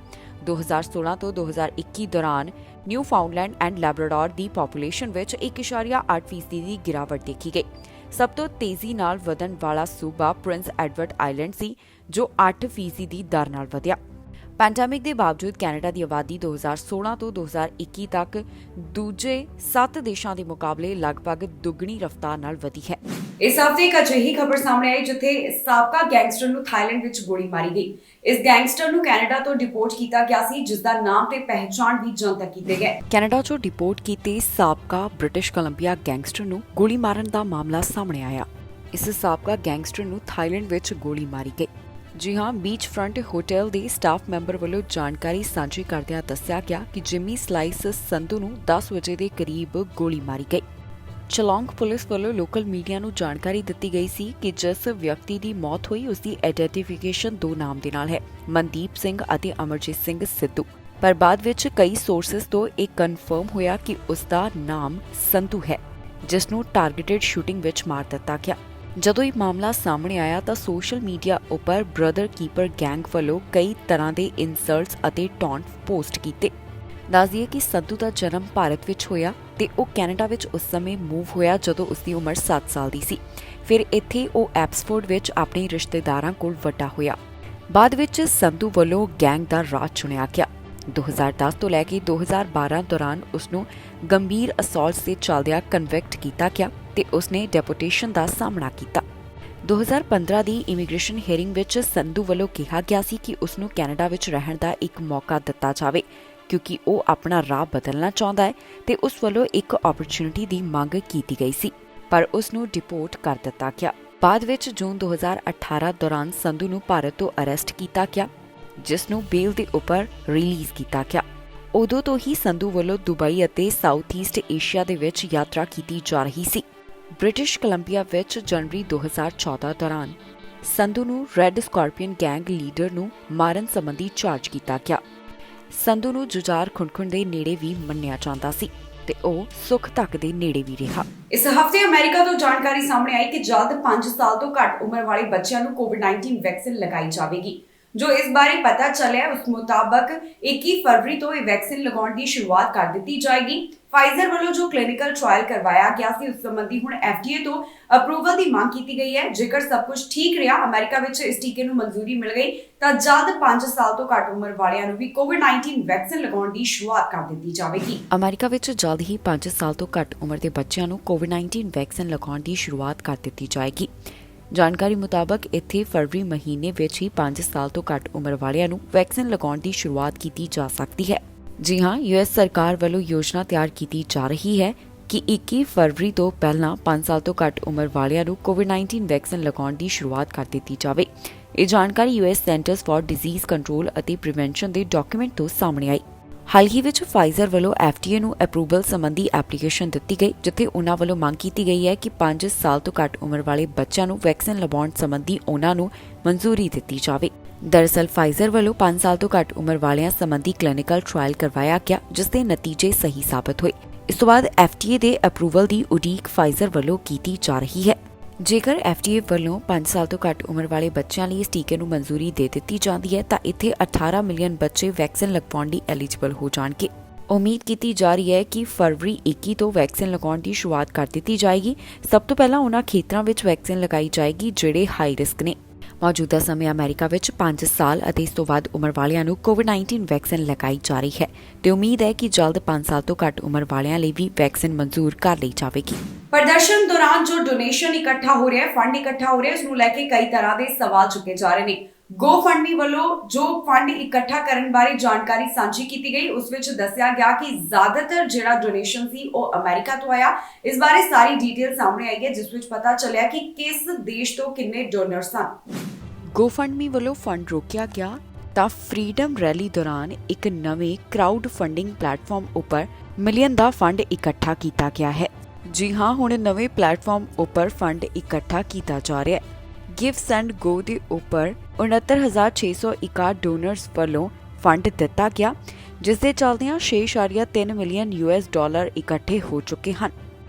2016 ਤੋਂ 2021 ਦੌਰਾਨ new ਫਾਊਂਡਲੈਂਡ and Labrador the population ਵਿੱਚ 1.8% ਦੀ ਗਿਰਾਵਟ ਦੇਖੀ ਗਈ। ਸਭ ਤੋਂ ਤੇਜ਼ੀ ਨਾਲ ਵਧਣ ਵਾਲਾ ਸੂਬਾ ਪ੍ਰਿੰਸ ਐਡਵਰਡ ਆਈਲੈਂਡ ਸੀ ਜੋ 8% ਦੀ ਦਰ ਨਾਲ ਵਧਿਆ। ਪੈਂਡੇਮਿਕ ਦੇ ਬਾਵਜੂਦ ਕੈਨੇਡਾ ਦੀ ਆਬਾਦੀ 2016 ਤੋਂ 2021 ਤੱਕ ਦੂਜੇ 7 ਦੇਸ਼ਾਂ ਦੇ ਮੁਕਾਬਲੇ ਲਗਭਗ ਦੁੱਗਣੀ ਰਫ਼ਤਾਰ ਨਾਲ ਵਧੀ ਹੈ। ਇਸ ਹਫ਼ਤੇ ਇੱਕ ਅਜਿਹੀ ਖਬਰ ਸਾਹਮਣੇ ਆਈ ਜਿੱਥੇ ਸਾਬਕਾ ਗੈਂਗਸਟਰ ਨੂੰ ਥਾਈਲੈਂਡ ਵਿੱਚ ਗੋਲੀ ਮਾਰੀ ਗਈ। ਇਸ ਗੈਂਗਸਟਰ ਨੂੰ ਕੈਨੇਡਾ ਤੋਂ ਡਿਪੋਰਟ ਕੀਤਾ ਗਿਆ ਸੀ ਜਿਸ ਦਾ ਨਾਮ ਤੇ ਪਹਿਚਾਣ ਵੀ ਜਨਤਕ ਕੀਤੇ ਗਏ। ਕੈਨੇਡਾ ਤੋਂ ਡਿਪੋਰਟ ਕੀਤੇ ਸਾਬਕਾ ਬ੍ਰਿਟਿਸ਼ ਕੋਲੰਬੀਆ ਗੈਂਗਸਟਰ ਨੂੰ ਗੋਲੀ ਮਾਰਨ ਦਾ ਮਾਮਲਾ ਸਾਹਮਣੇ ਆਇਆ। ਇਸ ਸਾਬਕਾ ਗੈਂਗਸਟਰ ਨੂੰ ਥਾਈਲੈਂਡ ਵਿੱਚ ਗੋਲੀ ਮਾਰੀ ਗਈ। ਜੀ ਹਾਂ, ਬੀਚ ਫਰੰਟ ਹੋਟਲ ਦੇ ਸਟਾਫ ਮੈਂਬਰ ਵੱਲੋਂ ਜਾਣਕਾਰੀ ਸਾਂਝੀ ਕਰਦਿਆਂ ਦੱਸਿਆ ਗਿਆ ਕਿ ਜਿਮੀ ਸਲਾਈਸ ਸੰਧੂ ਨੂੰ 10 ਵਜੇ ਦੇ ਕਰੀਬ ਗੋਲੀ ਮਾਰੀ ਗਈ। ਚਲੌਂਗ ਪੁਲਿਸ ਵੱਲੋਂ ਲੋਕਲ ਮੀਡੀਆ ਨੂੰ ਜਾਣਕਾਰੀ ਦਿੱਤੀ ਗਈ ਸੀ ਕਿ ਜਿਸ ਵਿਅਕਤੀ ਦੀ ਮੌਤ ਹੋਈ ਉਸ ਦੀ ਆਈਡੈਂਟੀਫਿਕੇਸ਼ਨ 2 ਨਾਮ ਦੇ ਨਾਲ ਹੈ, ਮਨਦੀਪ ਸਿੰਘ ਅਤੇ ਅਮਰਜੀਤ ਸਿੰਘ ਸਿੱਧੂ। ਪਰ ਬਾਅਦ ਵਿੱਚ ਕਈ ਸੋਰਸਸ ਤੋਂ ਇਹ ਕਨਫਰਮ ਹੋਇਆ ਕਿ ਉਸ ਦਾ ਨਾਮ ਸੰਧੂ ਹੈ ਜਿਸ ਨੂੰ ਟਾਰਗੇਟਡ ਸ਼ੂਟਿੰਗ ਵਿੱਚ ਮਾਰ ਦਿੱਤਾ ਗਿਆ। ਜਦੋਂ ਇਹ ਮਾਮਲਾ ਸਾਹਮਣੇ ਆਇਆ ਤਾਂ ਸੋਸ਼ਲ ਮੀਡੀਆ ਉੱਪਰ ਬ੍ਰਦਰ ਕੀਪਰ ਗੈਂਗ ਵੱਲੋਂ ਕਈ ਤਰ੍ਹਾਂ ਦੇ ਇਨਸਲਟਸ ਅਤੇ ਟੌਂਟ ਪੋਸਟ ਕੀਤੇ। ਦੱਸ ਦਈਏ ਕਿ ਸੰਧੂ ਦਾ ਜਨਮ ਭਾਰਤ ਵਿੱਚ ਹੋਇਆ ਤੇ ਉਹ ਕੈਨੇਡਾ ਵਿੱਚ ਉਸ ਸਮੇਂ ਮੂਵ ਹੋਇਆ ਜਦੋਂ ਉਸ ਦੀ ਉਮਰ 7 ਸਾਲ ਦੀ ਸੀ। ਫਿਰ ਇੱਥੇ ਉਹ ਐਬਸਫੋਰਡ ਵਿੱਚ ਆਪਣੇ ਰਿਸ਼ਤੇਦਾਰਾਂ ਕੋਲ ਵੱਡਾ ਹੋਇਆ। ਬਾਅਦ ਵਿੱਚ ਸੰਧੂ ਵੱਲੋਂ ਗੈਂਗ ਦਾ ਰਾਹ ਚੁਣਿਆ ਗਿਆ। 2010 ਤੋਂ ਲੈ ਕੇ 2012 ਦੌਰਾਨ ਉਸ ਨੂੰ ਗੰਭੀਰ ਅਸੌਲਟਸ ਦੇ ਚੱਲਦਿਆਂ ਕਨਵਿਕਟ ਕੀਤਾ ਗਿਆ ਤੇ ਉਸਨੇ ਡੈਪੋਟੇਸ਼ਨ ਦਾ ਸਾਹਮਣਾ ਕੀਤਾ। 2015 ਦੀ ਇਮੀਗ੍ਰੇਸ਼ਨ ਹੀਅਰਿੰਗ ਵਿੱਚ ਸੰਧੂ ਵੱਲੋਂ ਕਿਹਾ ਗਿਆ ਸੀ ਕਿ ਉਸ ਨੂੰ ਕੈਨੇਡਾ ਵਿੱਚ ਰਹਿਣ ਦਾ ਇੱਕ ਮੌਕਾ ਦਿੱਤਾ ਜਾਵੇ ਕਿਉਂਕਿ ਉਹ ਆਪਣਾ ਰਾਹ ਬਦਲਣਾ ਚਾਹੁੰਦਾ ਹੈ ਤੇ ਉਸ ਵੱਲੋਂ ਇੱਕ ਓਪਰਚੁਨਿਟੀ ਦੀ ਮੰਗ ਕੀਤੀ ਗਈ ਸੀ, ਪਰ ਉਸ ਨੂੰ ਡਿਪੋਰਟ ਕਰ ਦਿੱਤਾ ਗਿਆ। ਬਾਅਦ ਵਿੱਚ ਜੂਨ 2018 ਦੌਰਾਨ ਸੰਧੂ ਨੂੰ ਭਾਰਤ ਤੋਂ ਅਰੈਸਟ ਕੀਤਾ ਗਿਆ ਜਿਸ ਨੂੰ ਬੇਲ ਦੇ ਉੱਪਰ ਰਿਲੀਜ਼ ਕੀਤਾ ਗਿਆ। ਉਦੋਂ ਤੋਂ ਹੀ ਸੰਧੂ ਵੱਲੋਂ ਦੁਬਈ ਅਤੇ ਸਾਊਥ ਈਸਟ ਏਸ਼ੀਆ ਦੇ ਵਿੱਚ ਯਾਤਰਾ ਕੀਤੀ ਜਾ ਰਹੀ ਸੀ। ਬ੍ਰਿਟਿਸ਼ ਕੋਲੰਬੀਆ ਵਿੱਚ ਜਨਵਰੀ 2014 ਦੌਰਾਨ ਸੰਧੂ ਨੂੰ ਰੈੱਡ ਸਕਾਰਪੀਅਨ ਗੈਂਗ ਲੀਡਰ ਨੂੰ ਮਾਰਨ ਸੰਬੰਧੀ ਚਾਰਜ ਕੀਤਾ ਗਿਆ। ਸੰਧੂ ਨੂੰ ਜੁਝਾਰ ਖੁੰਡਖੁੰਡ ਦੇ ਨੇੜੇ ਵੀ ਮੰਨਿਆ ਜਾਂਦਾ ਸੀ ਤੇ ਉਹ ਸੁਖ ਤੱਕ ਦੇ ਨੇੜੇ ਵੀ ਰਿਹਾ। ਇਸ ਹਫ਼ਤੇ ਅਮਰੀਕਾ ਤੋਂ ਜਾਣਕਾਰੀ ਸਾਹਮਣੇ ਆਈ ਕਿ ਜਲਦ 5 ਸਾਲ ਤੋਂ ਘੱਟ ਉਮਰ ਵਾਲੇ ਬੱਚਿਆਂ ਨੂੰ ਕੋਵਿਡ-19 ਵੈਕਸੀਨ ਲਗਾਈ ਜਾਵੇਗੀ। ਜੋ ਇਸ ਬਾਰੇ ਪਤਾ ਚੱਲਿਆ ਉਸ ਮੁਤਾਬਕ 21 ਫਰਵਰੀ ਤੋਂ ਇਹ ਵੈਕਸੀਨ ਲਗਾਉਣ ਦੀ ਸ਼ੁਰੂਆਤ ਕਰ ਦਿੱਤੀ ਜਾਏਗੀ। ਫਾਈਜ਼ਰ ਵੱਲੋਂ ਜੋ ਕਲੀਨਿਕਲ ਟ੍ਰਾਇਲ ਕਰਵਾਇਆ ਗਿਆ ਸੀ ਉਸ ਸੰਬੰਧੀ ਹੁਣ FDA ਤੋਂ ਅਪਰੂਵਲ ਦੀ ਮੰਗ ਕੀਤੀ ਗਈ ਹੈ। ਜੇਕਰ ਸਭ ਕੁਝ ਠੀਕ ਰਿਹਾ, ਅਮਰੀਕਾ ਵਿੱਚ ਇਸ ਟੀਕੇ ਨੂੰ ਮਨਜ਼ੂਰੀ ਮਿਲ ਗਈ ਤਾਂ ਜਲਦ 5 ਸਾਲ ਤੋਂ ਘੱਟ ਉਮਰ ਵਾਲਿਆਂ ਨੂੰ ਵੀ ਕੋਵਿਡ-19 ਵੈਕਸੀਨ ਲਗਾਉਣ ਦੀ ਸ਼ੁਰੂਆਤ ਕਰ ਦਿੱਤੀ ਜਾਵੇਗੀ। ਅਮਰੀਕਾ ਵਿੱਚ ਜਲਦ ਹੀ 5 ਸਾਲ ਤੋਂ ਘੱਟ ਉਮਰ ਦੇ ਬੱਚਿਆਂ ਨੂੰ ਕੋਵਿਡ-19 ਵੈਕਸੀਨ ਲਗਾਉਣ ਦੀ ਸ਼ੁਰੂਆਤ ਕਰ ਦਿੱਤੀ ਜਾਏਗੀ। ਜਾਣਕਾਰੀ ਮੁਤਾਬਕ ਇੱਥੇ ਫਰਵਰੀ ਮਹੀਨੇ ਵਿੱਚ ਹੀ 5 ਸਾਲ ਤੋਂ ਘੱਟ ਉਮਰ ਵਾਲਿਆਂ ਨੂੰ ਵੈਕਸੀਨ ਲਗਾਉਣ ਦੀ ਸ਼ੁਰੂਆਤ ਕੀਤੀ ਜਾ ਸਕਦੀ ਹੈ। ਜੀ ਹਾਂ, US ਸਰਕਾਰ ਵੱਲੋਂ ਯੋਜਨਾ ਤਿਆਰ ਕੀਤੀ ਜਾ ਰਹੀ ਹੈ ਕਿ 21 ਫਰਵਰੀ ਤੋਂ ਪਹਿਲਾਂ 5 ਸਾਲ ਤੋਂ ਘੱਟ ਉਮਰ ਵਾਲਿਆਂ ਨੂੰ ਕੋਵਿਡ-19 ਵੈਕਸੀਨ ਲਗਾਉਣ ਦੀ ਸ਼ੁਰੂਆਤ ਕਰ ਦਿੱਤੀ ਜਾਵੇ। ਇਹ ਜਾਣਕਾਰੀ US centers for disease control ਅਤੇ ਪ੍ਰੀਵੈਂਸ਼ਨ ਦੇ ਡਾਕੂਮੈਂਟ ਤੋਂ ਸਾਹਮਣੇ ਆਈ। ਹਾਲ ਹੀ ਵਿੱਚ ਫਾਈਜ਼ਰ ਵੱਲੋਂ FDA ਨੂੰ ਅਪਰੂਵਲ ਸੰਬੰਧੀ ਐਪਲੀਕੇਸ਼ਨ ਦਿੱਤੀ ਗਈ ਜਿੱਥੇ ਉਹਨਾਂ ਵੱਲੋਂ ਮੰਗ ਕੀਤੀ ਗਈ ਹੈ ਕਿ 5 ਸਾਲ ਤੋਂ ਘੱਟ ਉਮਰ ਵਾਲੇ ਬੱਚਿਆਂ ਨੂੰ ਵੈਕਸੀਨ ਲਗਾਉਣ ਸੰਬੰਧੀ ਉਹਨਾਂ ਨੂੰ ਮਨਜ਼ੂਰੀ ਦਿੱਤੀ ਜਾਵੇ। ਦਰਅਸਲ ਫਾਈਜ਼ਰ ਵੱਲੋਂ 5 ਸਾਲ ਤੋਂ ਘੱਟ ਉਮਰ ਵਾਲਿਆਂ ਸੰਬੰਧੀ ਕਲੀਨਿਕਲ ਟ੍ਰਾਇਲ ਕਰਵਾਇਆ ਗਿਆ ਜਿਸ ਦੇ ਨਤੀਜੇ ਸਹੀ ਸਾਬਤ ਹੋਏ। ਇਸ ਤੋਂ ਬਾਅਦ FDA ਦੇ ਅਪਰੂਵਲ ਦੀ ਉਡੀਕ ਫਾਈਜ਼ਰ ਵੱਲੋਂ ਕੀਤੀ ਜਾ ਰਹੀ ਹੈ। ਜੇਕਰ FDA ਵੱਲੋਂ 5 ਸਾਲ ਤੋਂ ਘੱਟ ਉਮਰ ਵਾਲੇ ਬੱਚਿਆਂ ਲਈ ਇਸ ਟੀਕੇ ਨੂੰ ਮਨਜ਼ੂਰੀ ਦੇ ਦਿੱਤੀ ਜਾਂਦੀ ਹੈ ਤਾਂ ਇੱਥੇ 18 ਮਿਲੀਅਨ ਬੱਚੇ ਵੈਕਸੀਨ ਲਗਵਾਉਣ ਲਈ ਐਲੀਜੀਬਲ ਹੋ ਜਾਣਗੇ। ਉਮੀਦ ਕੀਤੀ ਜਾ ਰਹੀ ਹੈ ਕਿ ਫਰਵਰੀ 21 ਤੋਂ ਵੈਕਸੀਨ ਲਗਾਉਣ ਦੀ ਸ਼ੁਰੂਆਤ ਕਰ ਦਿੱਤੀ ਜਾਏਗੀ। ਸਭ ਤੋਂ ਪਹਿਲਾਂ ਉਹਨਾਂ ਖੇਤਰਾਂ ਵਿੱਚ ਵੈਕਸੀਨ ਲਗਾਈ ਜਾਏਗੀ ਜਿਹੜੇ ਹਾਈ ਰਿਸਕ ਨੇ। ਮੌਜੂਦਾ ਸਮੇਂ ਅਮਰੀਕਾ ਵਿੱਚ 5 ਸਾਲ ਅਤੇ ਇਸ ਤੋਂ ਵੱਧ ਉਮਰ ਵਾਲਿਆਂ ਨੂੰ ਕੋਵਿਡ-19 ਵੈਕਸੀਨ ਲਗਾਈ ਜਾ ਰਹੀ ਹੈ ਤੇ ਉਮੀਦ ਹੈ ਕਿ ਜਲਦ 5 ਸਾਲ ਤੋਂ ਘੱਟ ਉਮਰ ਵਾਲਿਆਂ ਲਈ ਵੀ ਵੈਕਸੀਨ ਮਨਜ਼ੂਰ ਕਰ ਲਈ ਜਾਵੇਗੀ। ਪ੍ਰਦਰਸ਼ਨ ਦੌਰਾਨ ਜੋ ਡੋਨੇਸ਼ਨ ਇਕੱਠਾ ਹੋ ਰਿਹਾ ਹੈ, ਫੰਡ ਇਕੱਠਾ ਹੋ ਰਿਹਾ ਹੈ, ਉਸ ਨੂੰ ਲੈ ਕੇ ਕਈ ਤਰ੍ਹਾਂ ਦੇ ਸਵਾਲ ਚੁੱਕੇ ਜਾ ਰਹੇ ਨੇ। GoFundMe ਵੱਲੋਂ ਜੋ ਫੰਡ ਇਕੱਠਾ ਕਰਨ ਬਾਰੇ ਜਾਣਕਾਰੀ ਸਾਂਝੀ ਕੀਤੀ ਗਈ, ਉਸ ਵਿੱਚ ਦੱਸਿਆ ਗਿਆ ਕਿ ਜ਼ਿਆਦਾਤਰ ਜਿਹੜਾ ਡੋਨੇਸ਼ਨ ਸੀ ਉਹ ਅਮਰੀਕਾ ਤੋਂ ਆਇਆ। ਇਸ ਬਾਰੇ ਸਾਰੀ ਡਿਟੇਲ ਸਾਹਮਣੇ ਆਈ ਹੈ, ਜਿਸ ਵਿੱਚ ਪਤਾ ਚੱਲਿਆ ਕਿ ਕਿਸ ਦੇਸ਼ ਤੋਂ ਕਿੰਨੇ ਡੋਨਰ ਸਨ। GoFundMe ਵੱਲੋਂ ਫੰਡ ਰੋਕਿਆ ਗਿਆ ਤਾਂ ਫਰੀडम ਰੈਲੀ ਦੌਰਾਨ ਇੱਕ ਨਵੇਂ ਕਰਾਊਡ ਫੰਡਿੰਗ ਪਲੇਟਫਾਰਮ ਉੱਪਰ ਮਿਲੀਅਨ ਦਾ ਫੰਡ ਇਕੱਠਾ ਕੀਤਾ ਗਿਆ ਹੈ। ਜੀ ਹਾਂ, ਹੁਣ ਨਵੇਂ ਪਲੇਟਫਾਰਮ ਉੱਪਰ ਫੰਡ ਇਕੱਠਾ ਕੀਤਾ ਜਾ ਰਿਹਾ ਹੈ। GiveSendGo ਦੇ ਉੱਪਰ 69,661 ਡੋਨਰਸ ਵੱਲੋਂ ਫੰਡ ਦਿੱਤਾ ਗਿਆ, ਜਿਸ ਦੇ ਚੱਲਦਿਆਂ 6.3 ਮਿਲੀਅਨ $US ਇਕੱਠੇ ਹੋ ਚੁੱਕੇ ਹਨ।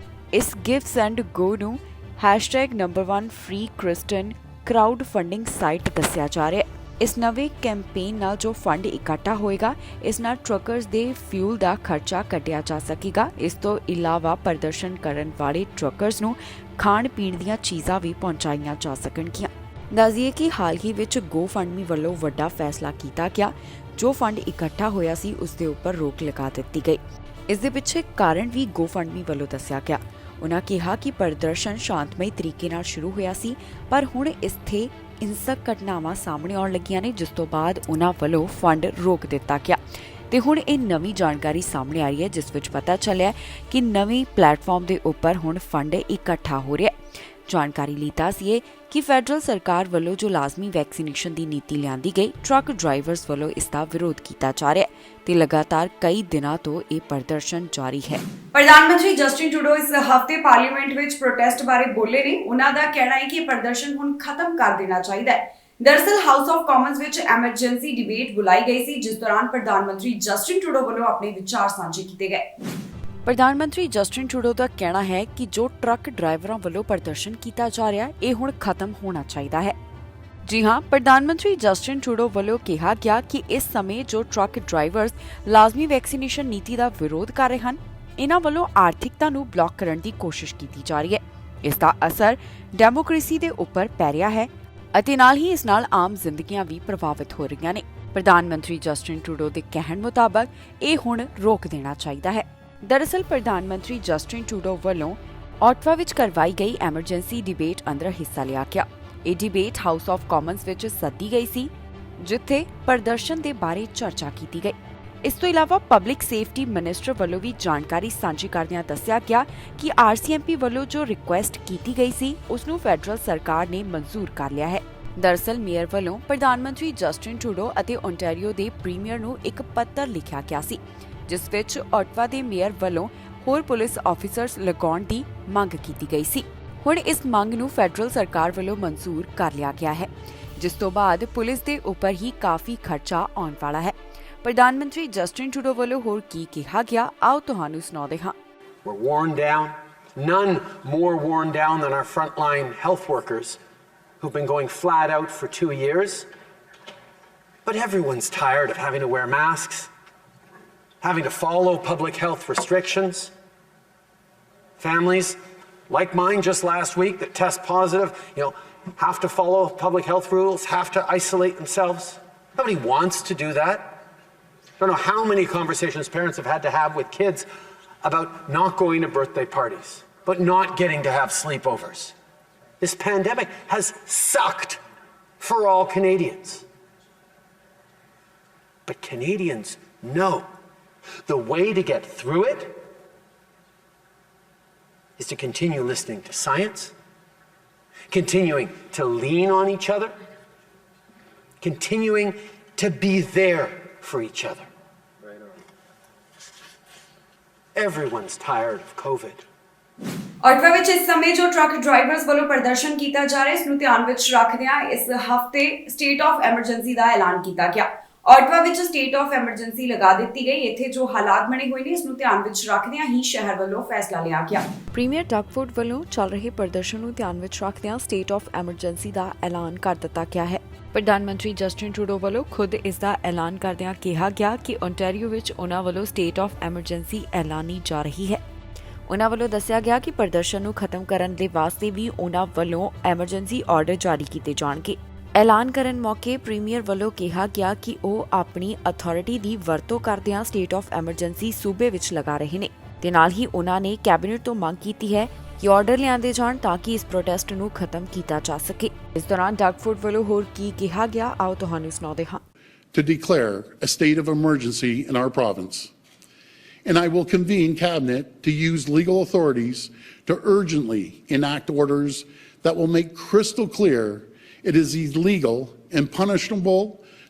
ਇਸ GiveSendGo ਨੂੰ #1 Free Christian crowd funding site ਦੱਸਿਆ ਜਾ ਰਿਹਾ ਹੈ। ਇਸ ਨਵੇਂ ਕੈਂਪੇਨ ਨਾਲ ਜੋ ਫੰਡ ਇਕੱਠਾ ਹੋਏਗਾ, ਇਸ ਨਾਲ ਟਰੱਕਰਸ ਦੇ ਫਿਊਲ ਦਾ ਖਰਚਾ ਕੱਢਿਆ ਜਾ ਸਕੇਗਾ। ਇਸ ਤੋਂ ਇਲਾਵਾ ਪ੍ਰਦਰਸ਼ਨ ਕਰਨ ਵਾਲੇ ਟਰੱਕਰਸ ਨੂੰ ਖਾਣ ਪੀਣ ਦੀਆਂ ਚੀਜ਼ਾਂ ਵੀ ਪਹੁੰਚਾਈਆਂ ਜਾ ਸਕਣਗੀਆਂ। ਦੱਸ ਦਈਏ ਕਿ ਹਾਲ ਹੀ ਵਿੱਚ GoFundMe ਵੱਲੋਂ ਵੱਡਾ ਫੈਸਲਾ ਕੀਤਾ ਗਿਆ। ਜੋ ਫੰਡ ਇਕੱਠਾ ਹੋਇਆ ਸੀ ਉਸ ਦੇ ਉੱਪਰ ਰੋਕ ਲਗਾ ਦਿੱਤੀ ਗਈ। ਇਸ ਦੇ ਪਿੱਛੇ ਕਾਰਨ ਵੀ GoFundMe ਵੱਲੋਂ ਦੱਸਿਆ ਗਿਆ। ਉਨ੍ਹਾਂ ਕਿਹਾ ਕਿ ਪ੍ਰਦਰਸ਼ਨ ਸ਼ਾਂਤਮਈ ਤਰੀਕੇ ਨਾਲ ਸ਼ੁਰੂ ਹੋਇਆ ਸੀ, ਪਰ ਹੁਣ ਇੱਥੇ ਹਿੰਸਕ ਘਟਨਾਵਾਂ ਸਾਹਮਣੇ ਆਉਣ ਲੱਗੀਆਂ ਨੇ, ਜਿਸ ਤੋਂ ਬਾਅਦ ਉਨ੍ਹਾਂ ਵੱਲੋਂ ਫੰਡ ਰੋਕ ਦਿੱਤਾ ਗਿਆ। ਤੇ ਹੁਣ ਇਹ ਨਵੀਂ ਜਾਣਕਾਰੀ ਸਾਹਮਣੇ ਆ ਰਹੀ ਹੈ, ਜਿਸ ਵਿੱਚ ਪਤਾ ਚੱਲਿਆ ਕਿ ਨਵੀਂ ਪਲੇਟਫਾਰਮ ਦੇ ਉੱਪਰ ਹੁਣ ਫੰਡ ਇਕੱਠਾ ਹੋ ਰਿਹਾ ਹੈ। ਜਾਣਕਾਰੀ ਲਈ ਦੱਸੀਏ ਕਿ ਫੈਡਰਲ ਸਰਕਾਰ ਵੱਲੋਂ ਜੋ ਲਾਜ਼ਮੀ ਵੈਕਸੀਨੇਸ਼ਨ ਦੀ ਨੀਤੀ ਲਿਆਂਦੀ ਗਈ, ਟਰੱਕ ਡਰਾਈਵਰਸ ਵੱਲੋਂ ਇਸ ਦਾ ਵਿਰੋਧ ਕੀਤਾ ਜਾ ਰਿਹਾ ਹੈ ਤੇ ਲਗਾਤਾਰ ਕਈ ਦਿਨਾਂ ਤੋਂ ਇਹ ਪ੍ਰਦਰਸ਼ਨ ਜਾਰੀ ਹੈ। ਪ੍ਰਧਾਨ ਮੰਤਰੀ ਜਸਟਿਨ ਟਰੂਡੋ ਇਸ ਹਫ਼ਤੇ ਪਾਰਲੀਮੈਂਟ ਵਿੱਚ ਪ੍ਰੋਟੈਸਟ ਬਾਰੇ ਬੋਲੇ ਨੇ। ਉਹਨਾਂ ਦਾ ਕਹਿਣਾ ਹੈ ਕਿ ਇਹ ਪ੍ਰਦਰਸ਼ਨ ਹੁਣ ਖਤਮ ਕਰ ਦੇਣਾ ਚਾਹੀਦਾ ਹੈ। ਦਰਅਸਲ ਹਾਊਸ ਆਫ ਕਾਮਨਸ ਵਿੱਚ ਐਮਰਜੈਂਸੀ ਡਿਬੇਟ ਬੁਲਾਈ ਗਈ ਸੀ, ਜਿਸ ਦੌਰਾਨ ਪ੍ਰਧਾਨ ਮੰਤਰੀ ਜਸਟਿਨ ਟਰੂਡੋ ਵੱਲੋਂ ਆਪਣੇ ਵਿਚਾਰ ਸਾਂਝੇ ਕੀਤੇ ਗਏ। ਪ੍ਰਧਾਨ ਮੰਤਰੀ ਜਸਟਿਨ ਟਰੂਡੋ ਦਾ ਕਹਿਣਾ ਹੈ ਕਿ ਜੋ ਟਰੱਕ ਡਰਾਈਵਰਾਂ ਵੱਲੋਂ ਪ੍ਰਦਰਸ਼ਨ ਕੀਤਾ ਜਾ ਰਿਹਾ ਹੈ, ਇਹ ਹੁਣ ਖਤਮ ਹੋਣਾ ਚਾਹੀਦਾ ਹੈ। ਜੀ ਹਾਂ, ਪ੍ਰਧਾਨ ਮੰਤਰੀ ਜਸਟਿਨ ਟਰੂਡੋ ਵੱਲੋਂ ਕਿਹਾ ਗਿਆ ਕਿ ਇਸ ਸਮੇਂ ਜੋ ਟਰੱਕ ਡਰਾਈਵਰਸ ਲਾਜ਼ਮੀ ਵੈਕਸੀਨੇਸ਼ਨ ਨੀਤੀ ਦਾ ਵਿਰੋਧ ਕਰ ਰਹੇ ਹਨ, ਇਹਨਾਂ ਵੱਲੋਂ ਆਰਥਿਕਤਾ ਨੂੰ ਬਲੌਕ ਕਰਨ ਦੀ ਕੋਸ਼ਿਸ਼ ਕੀਤੀ ਜਾ ਰਹੀ ਹੈ। ਇਸ ਦਾ ਅਸਰ ਡੈਮੋਕ੍ਰੇਸੀ ਦੇ ਉੱਪਰ ਪੈ ਰਿਹਾ ਹੈ ਅਤੇ ਨਾਲ ਹੀ ਇਸ ਨਾਲ ਆਮ ਜ਼ਿੰਦਗੀਆਂ ਵੀ ਪ੍ਰਭਾਵਿਤ ਹੋ ਰਹੀਆਂ ਨੇ। ਪ੍ਰਧਾਨ ਮੰਤਰੀ ਜਸਟਿਨ ਟਰੂਡੋ ਦੇ ਕਹਿਣ ਮੁਤਾਬਕ ਇਹ ਹੁਣ ਰੋਕ ਦੇਣਾ ਚਾਹੀਦਾ ਹੈ। ਦਰਅਸਲ ਪ੍ਰਧਾਨ ਮੰਤਰੀ ਜਸਟਿਨ ਟਰੂਡੋ ਵੱਲੋਂ ਆਟਵਾ ਵਿੱਚ ਕਰਵਾਈ ਗਈ ਐਮਰਜੈਂਸੀ ਡਿਬੇਟ ਅੰਦਰ ਹਿੱਸਾ ਲਿਆ ਗਿਆ। ਇਹ ਡਿਬੇਟ ਹਾਊਸ ਆਫ ਕਾਮਨਸ ਵਿੱਚ ਸੱਦੀ ਗਈ ਸੀ, ਜਿੱਥੇ ਪ੍ਰਦਰਸ਼ਨ ਦੇ ਬਾਰੇ ਚਰਚਾ ਕੀਤੀ ਗਈ। ਇਸ ਤੋਂ ਇਲਾਵਾ ਪਬਲਿਕ ਸੇਫਟੀ ਮਿਨਿਸਟਰ ਵੱਲੋਂ ਵੀ ਜਾਣਕਾਰੀ ਸਾਂਝੀ ਕਰਦਿਆਂ ਦੱਸਿਆ ਗਿਆ ਕਿ RCMP ਵੱਲੋਂ ਜੋ ਰਿਕੁਐਸਟ ਕੀਤੀ ਗਈ ਸੀ, ਉਸ ਨੂੰ ਫੈਡਰਲ ਸਰਕਾਰ ਨੇ ਮਨਜ਼ੂਰ ਕਰ ਲਿਆ ਹੈ। ਦਰਅਸਲ ਮੇਅਰ ਵੱਲੋਂ ਪ੍ਰਧਾਨ ਮੰਤਰੀ ਜਸਟਿਨ ਟਰੂਡੋ ਅਤੇ ਓਨਟਾਰੀਓ ਦੇ ਪ੍ਰੀਮੀਅਰ ਨੂੰ ਇੱਕ ਪੱਤਰ ਲਿਖਿਆ ਗਿਆ ਸੀ, ਜਿਸ ਵਿੱਚ ਆਟਵਾ ਦੇ ਮੇਅਰ ਵੱਲੋਂ ਹੋਰ ਪੁਲਿਸ ਆਫੀਸਰਸ ਲਗਾਉਣ ਦੀ ਮੰਗ ਕੀਤੀ ਗਈ ਸੀ। ਹੁਣ ਇਸ ਮੰਗ ਨੂੰ ਫੈਡਰਲ ਸਰਕਾਰ ਵੱਲੋਂ ਮਨਜ਼ੂਰ ਕਰ ਲਿਆ ਗਿਆ ਹੈ, ਜਿਸ ਤੋਂ ਬਾਅਦ ਪੁਲਿਸ ਦੇ ਉੱਪਰ ਹੀ ਕਾਫੀ ਖਰਚਾ ਆਉਣ ਵਾਲਾ ਹੈ। ਪ੍ਰਧਾਨ ਮੰਤਰੀ ਜਸਟਿਨ ਟਰੂਡੋ ਵੱਲੋਂ ਹੋਰ ਕੀ ਕਿਹਾ ਗਿਆ, ਆਓ ਤੁਹਾਨੂੰ ਸੁਣਾਉਂਦੇ ਹਾਂ। We're worn down, none more worn down than our frontline health workers who've been going flat out for 2 years. But everyone's tired of having to wear masks, having to follow public health restrictions. Families like mine just last week that test positive, have to follow public health rules, have to isolate themselves. Nobody wants to do that. I don't know how many conversations parents have had to have with kids about not going to birthday parties, but not getting to have sleepovers. This pandemic has sucked for all Canadians. But Canadians know the way to get through it is to continue listening to science, continuing to lean on each other, continuing to be there for each other. Everyone's tired of COVID. Ottawa ਵਿੱਚ ਇਸ ਸਮੇਂ ਜੋ truck drivers ਵੱਲੋਂ ਪ੍ਰਦਰਸ਼ਨ ਕੀਤਾ ਜਾ ਰਿਹਾ, ਇਸ ਨੂੰ ਧਿਆਨ ਵਿੱਚ ਰੱਖਦਿਆਂ ਇਸ ਹਫ਼ਤੇ ਸਟੇਟ ਆਫ ਐਮਰਜੈਂਸੀ ਦਾ ਐਲਾਨ ਕੀਤਾ ਗਿਆ। ਆਟਵਾ ਵਿੱਚ ਸਟੇਟ ਆਫ ਐਮਰਜੈਂਸੀ ਲਗਾ ਦਿੱਤੀ ਗਈ। ਇੱਥੇ ਜੋ ਹਾਲਾਤ ਬਣੇ ਹੋਏ ਨੇ, ਇਸ ਨੂੰ ਧਿਆਨ ਵਿੱਚ ਰੱਖਦਿਆਂ ਹੀ ਸ਼ਹਿਰ ਵੱਲੋਂ ਫੈਸਲਾ ਲਿਆ ਗਿਆ। ਪ੍ਰੀਮੀਅਰ ਡਗਫੋਰਡ ਵੱਲੋਂ ਚੱਲ ਰਹੇ ਪ੍ਰਦਰਸ਼ਨ ਨੂੰ ਧਿਆਨ ਵਿੱਚ ਰੱਖਦਿਆਂ ਸਟੇਟ ਆਫ ਐਮਰਜੈਂਸੀ ਦਾ ਐਲਾਨ ਕਰ ਦਿੱਤਾ ਗਿਆ ਹੈ। ਪ੍ਰਧਾਨ ਮੰਤਰੀ ਜਸਟਿਨ ਟਰੂਡੋ ਵੱਲੋਂ ਖੁਦ ਇਸ ਦਾ ਐਲਾਨ ਕਰਦਿਆਂ ਕਿਹਾ ਗਿਆ ਕਿ ਓਨਟਾਰੀਓ ਵਿੱਚ ਉਹਨਾਂ ਵੱਲੋਂ ਸਟੇਟ ਆਫ ਐਮਰਜੈਂਸੀ ਐਲਾਨੀ ਜਾ ਰਹੀ ਹੈ। ਉਹਨਾਂ ਵੱਲੋਂ ਦੱਸਿਆ ਗਿਆ ਕਿ ਪ੍ਰਦਰਸ਼ਨ ਨੂੰ ਖਤਮ ਕਰਨ ਦੇ ਵਾਸਤੇ ਵੀ ਉਹਨਾਂ ਵੱਲੋਂ ਐਮਰਜੈਂਸੀ ਆਰਡਰ ਜਾਰੀ ਕੀਤੇ ਜਾਣਗੇ। ਐਲਾਨ ਕਰਨ ਮੌਕੇ ਪ੍ਰੀਮੀਅਰ ਵੱਲੋਂ ਕਿਹਾ ਗਿਆ ਕਿ ਉਹ ਆਪਣੀ ਅਥਾਰਟੀ ਦੀ ਵਰਤੋਂ ਕਰਦਿਆਂ ਸਟੇਟ ਆਫ ਐਮਰਜੈਂਸੀ ਸੂਬੇ ਵਿੱਚ ਲਗਾ ਰਹੇ ਨੇ ਤੇ ਨਾਲ ਹੀ ਉਹਨਾਂ ਨੇ ਕੈਬਨਿਟ ਤੋਂ ਮੰਗ ਕੀਤੀ ਹੈ ਕਿ ਆਰਡਰ ਲਿਆਂਦੇ ਜਾਣ ਤਾਂ ਕਿ ਇਸ ਪ੍ਰੋਟੈਸਟ ਨੂੰ ਖਤਮ ਕੀਤਾ ਜਾ ਸਕੇ। ਇਸ ਦੌਰਾਨ ਡਗਫੋਰਡ ਵੱਲੋਂ ਹੋਰ ਕੀ ਕਿਹਾ ਗਿਆ, ਆਓ ਤੁਹਾਨੂੰ ਸੁਣਾਉਂਦੇ ਹਾਂ। To declare a state of emergency in our province. And I will convene Cabinet to use legal authorities to urgently enact orders that will make crystal clear it is illegal and punishable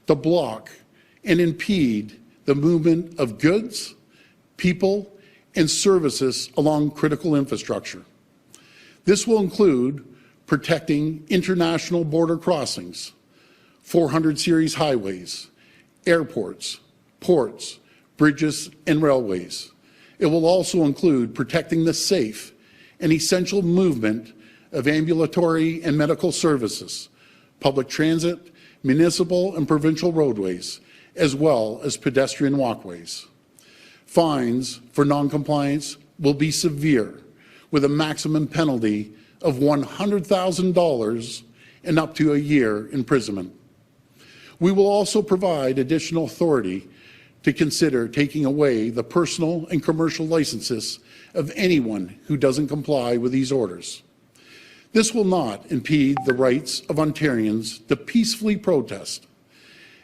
to block and impede the movement of goods, people, and services along critical infrastructure. This will include protecting international border crossings, 400 series highways, airports, ports, bridges, and railways. It will also include protecting the safe and essential movement of ambulatory and medical services, public transit, municipal and provincial roadways, as well as pedestrian walkways. Fines for non-compliance will be severe, with a maximum penalty of $100,000 and up to a year imprisonment. We will also provide additional authority to consider taking away the personal and commercial licenses of anyone who doesn't comply with these orders. This will not impede the rights of Ontarians to peacefully protest.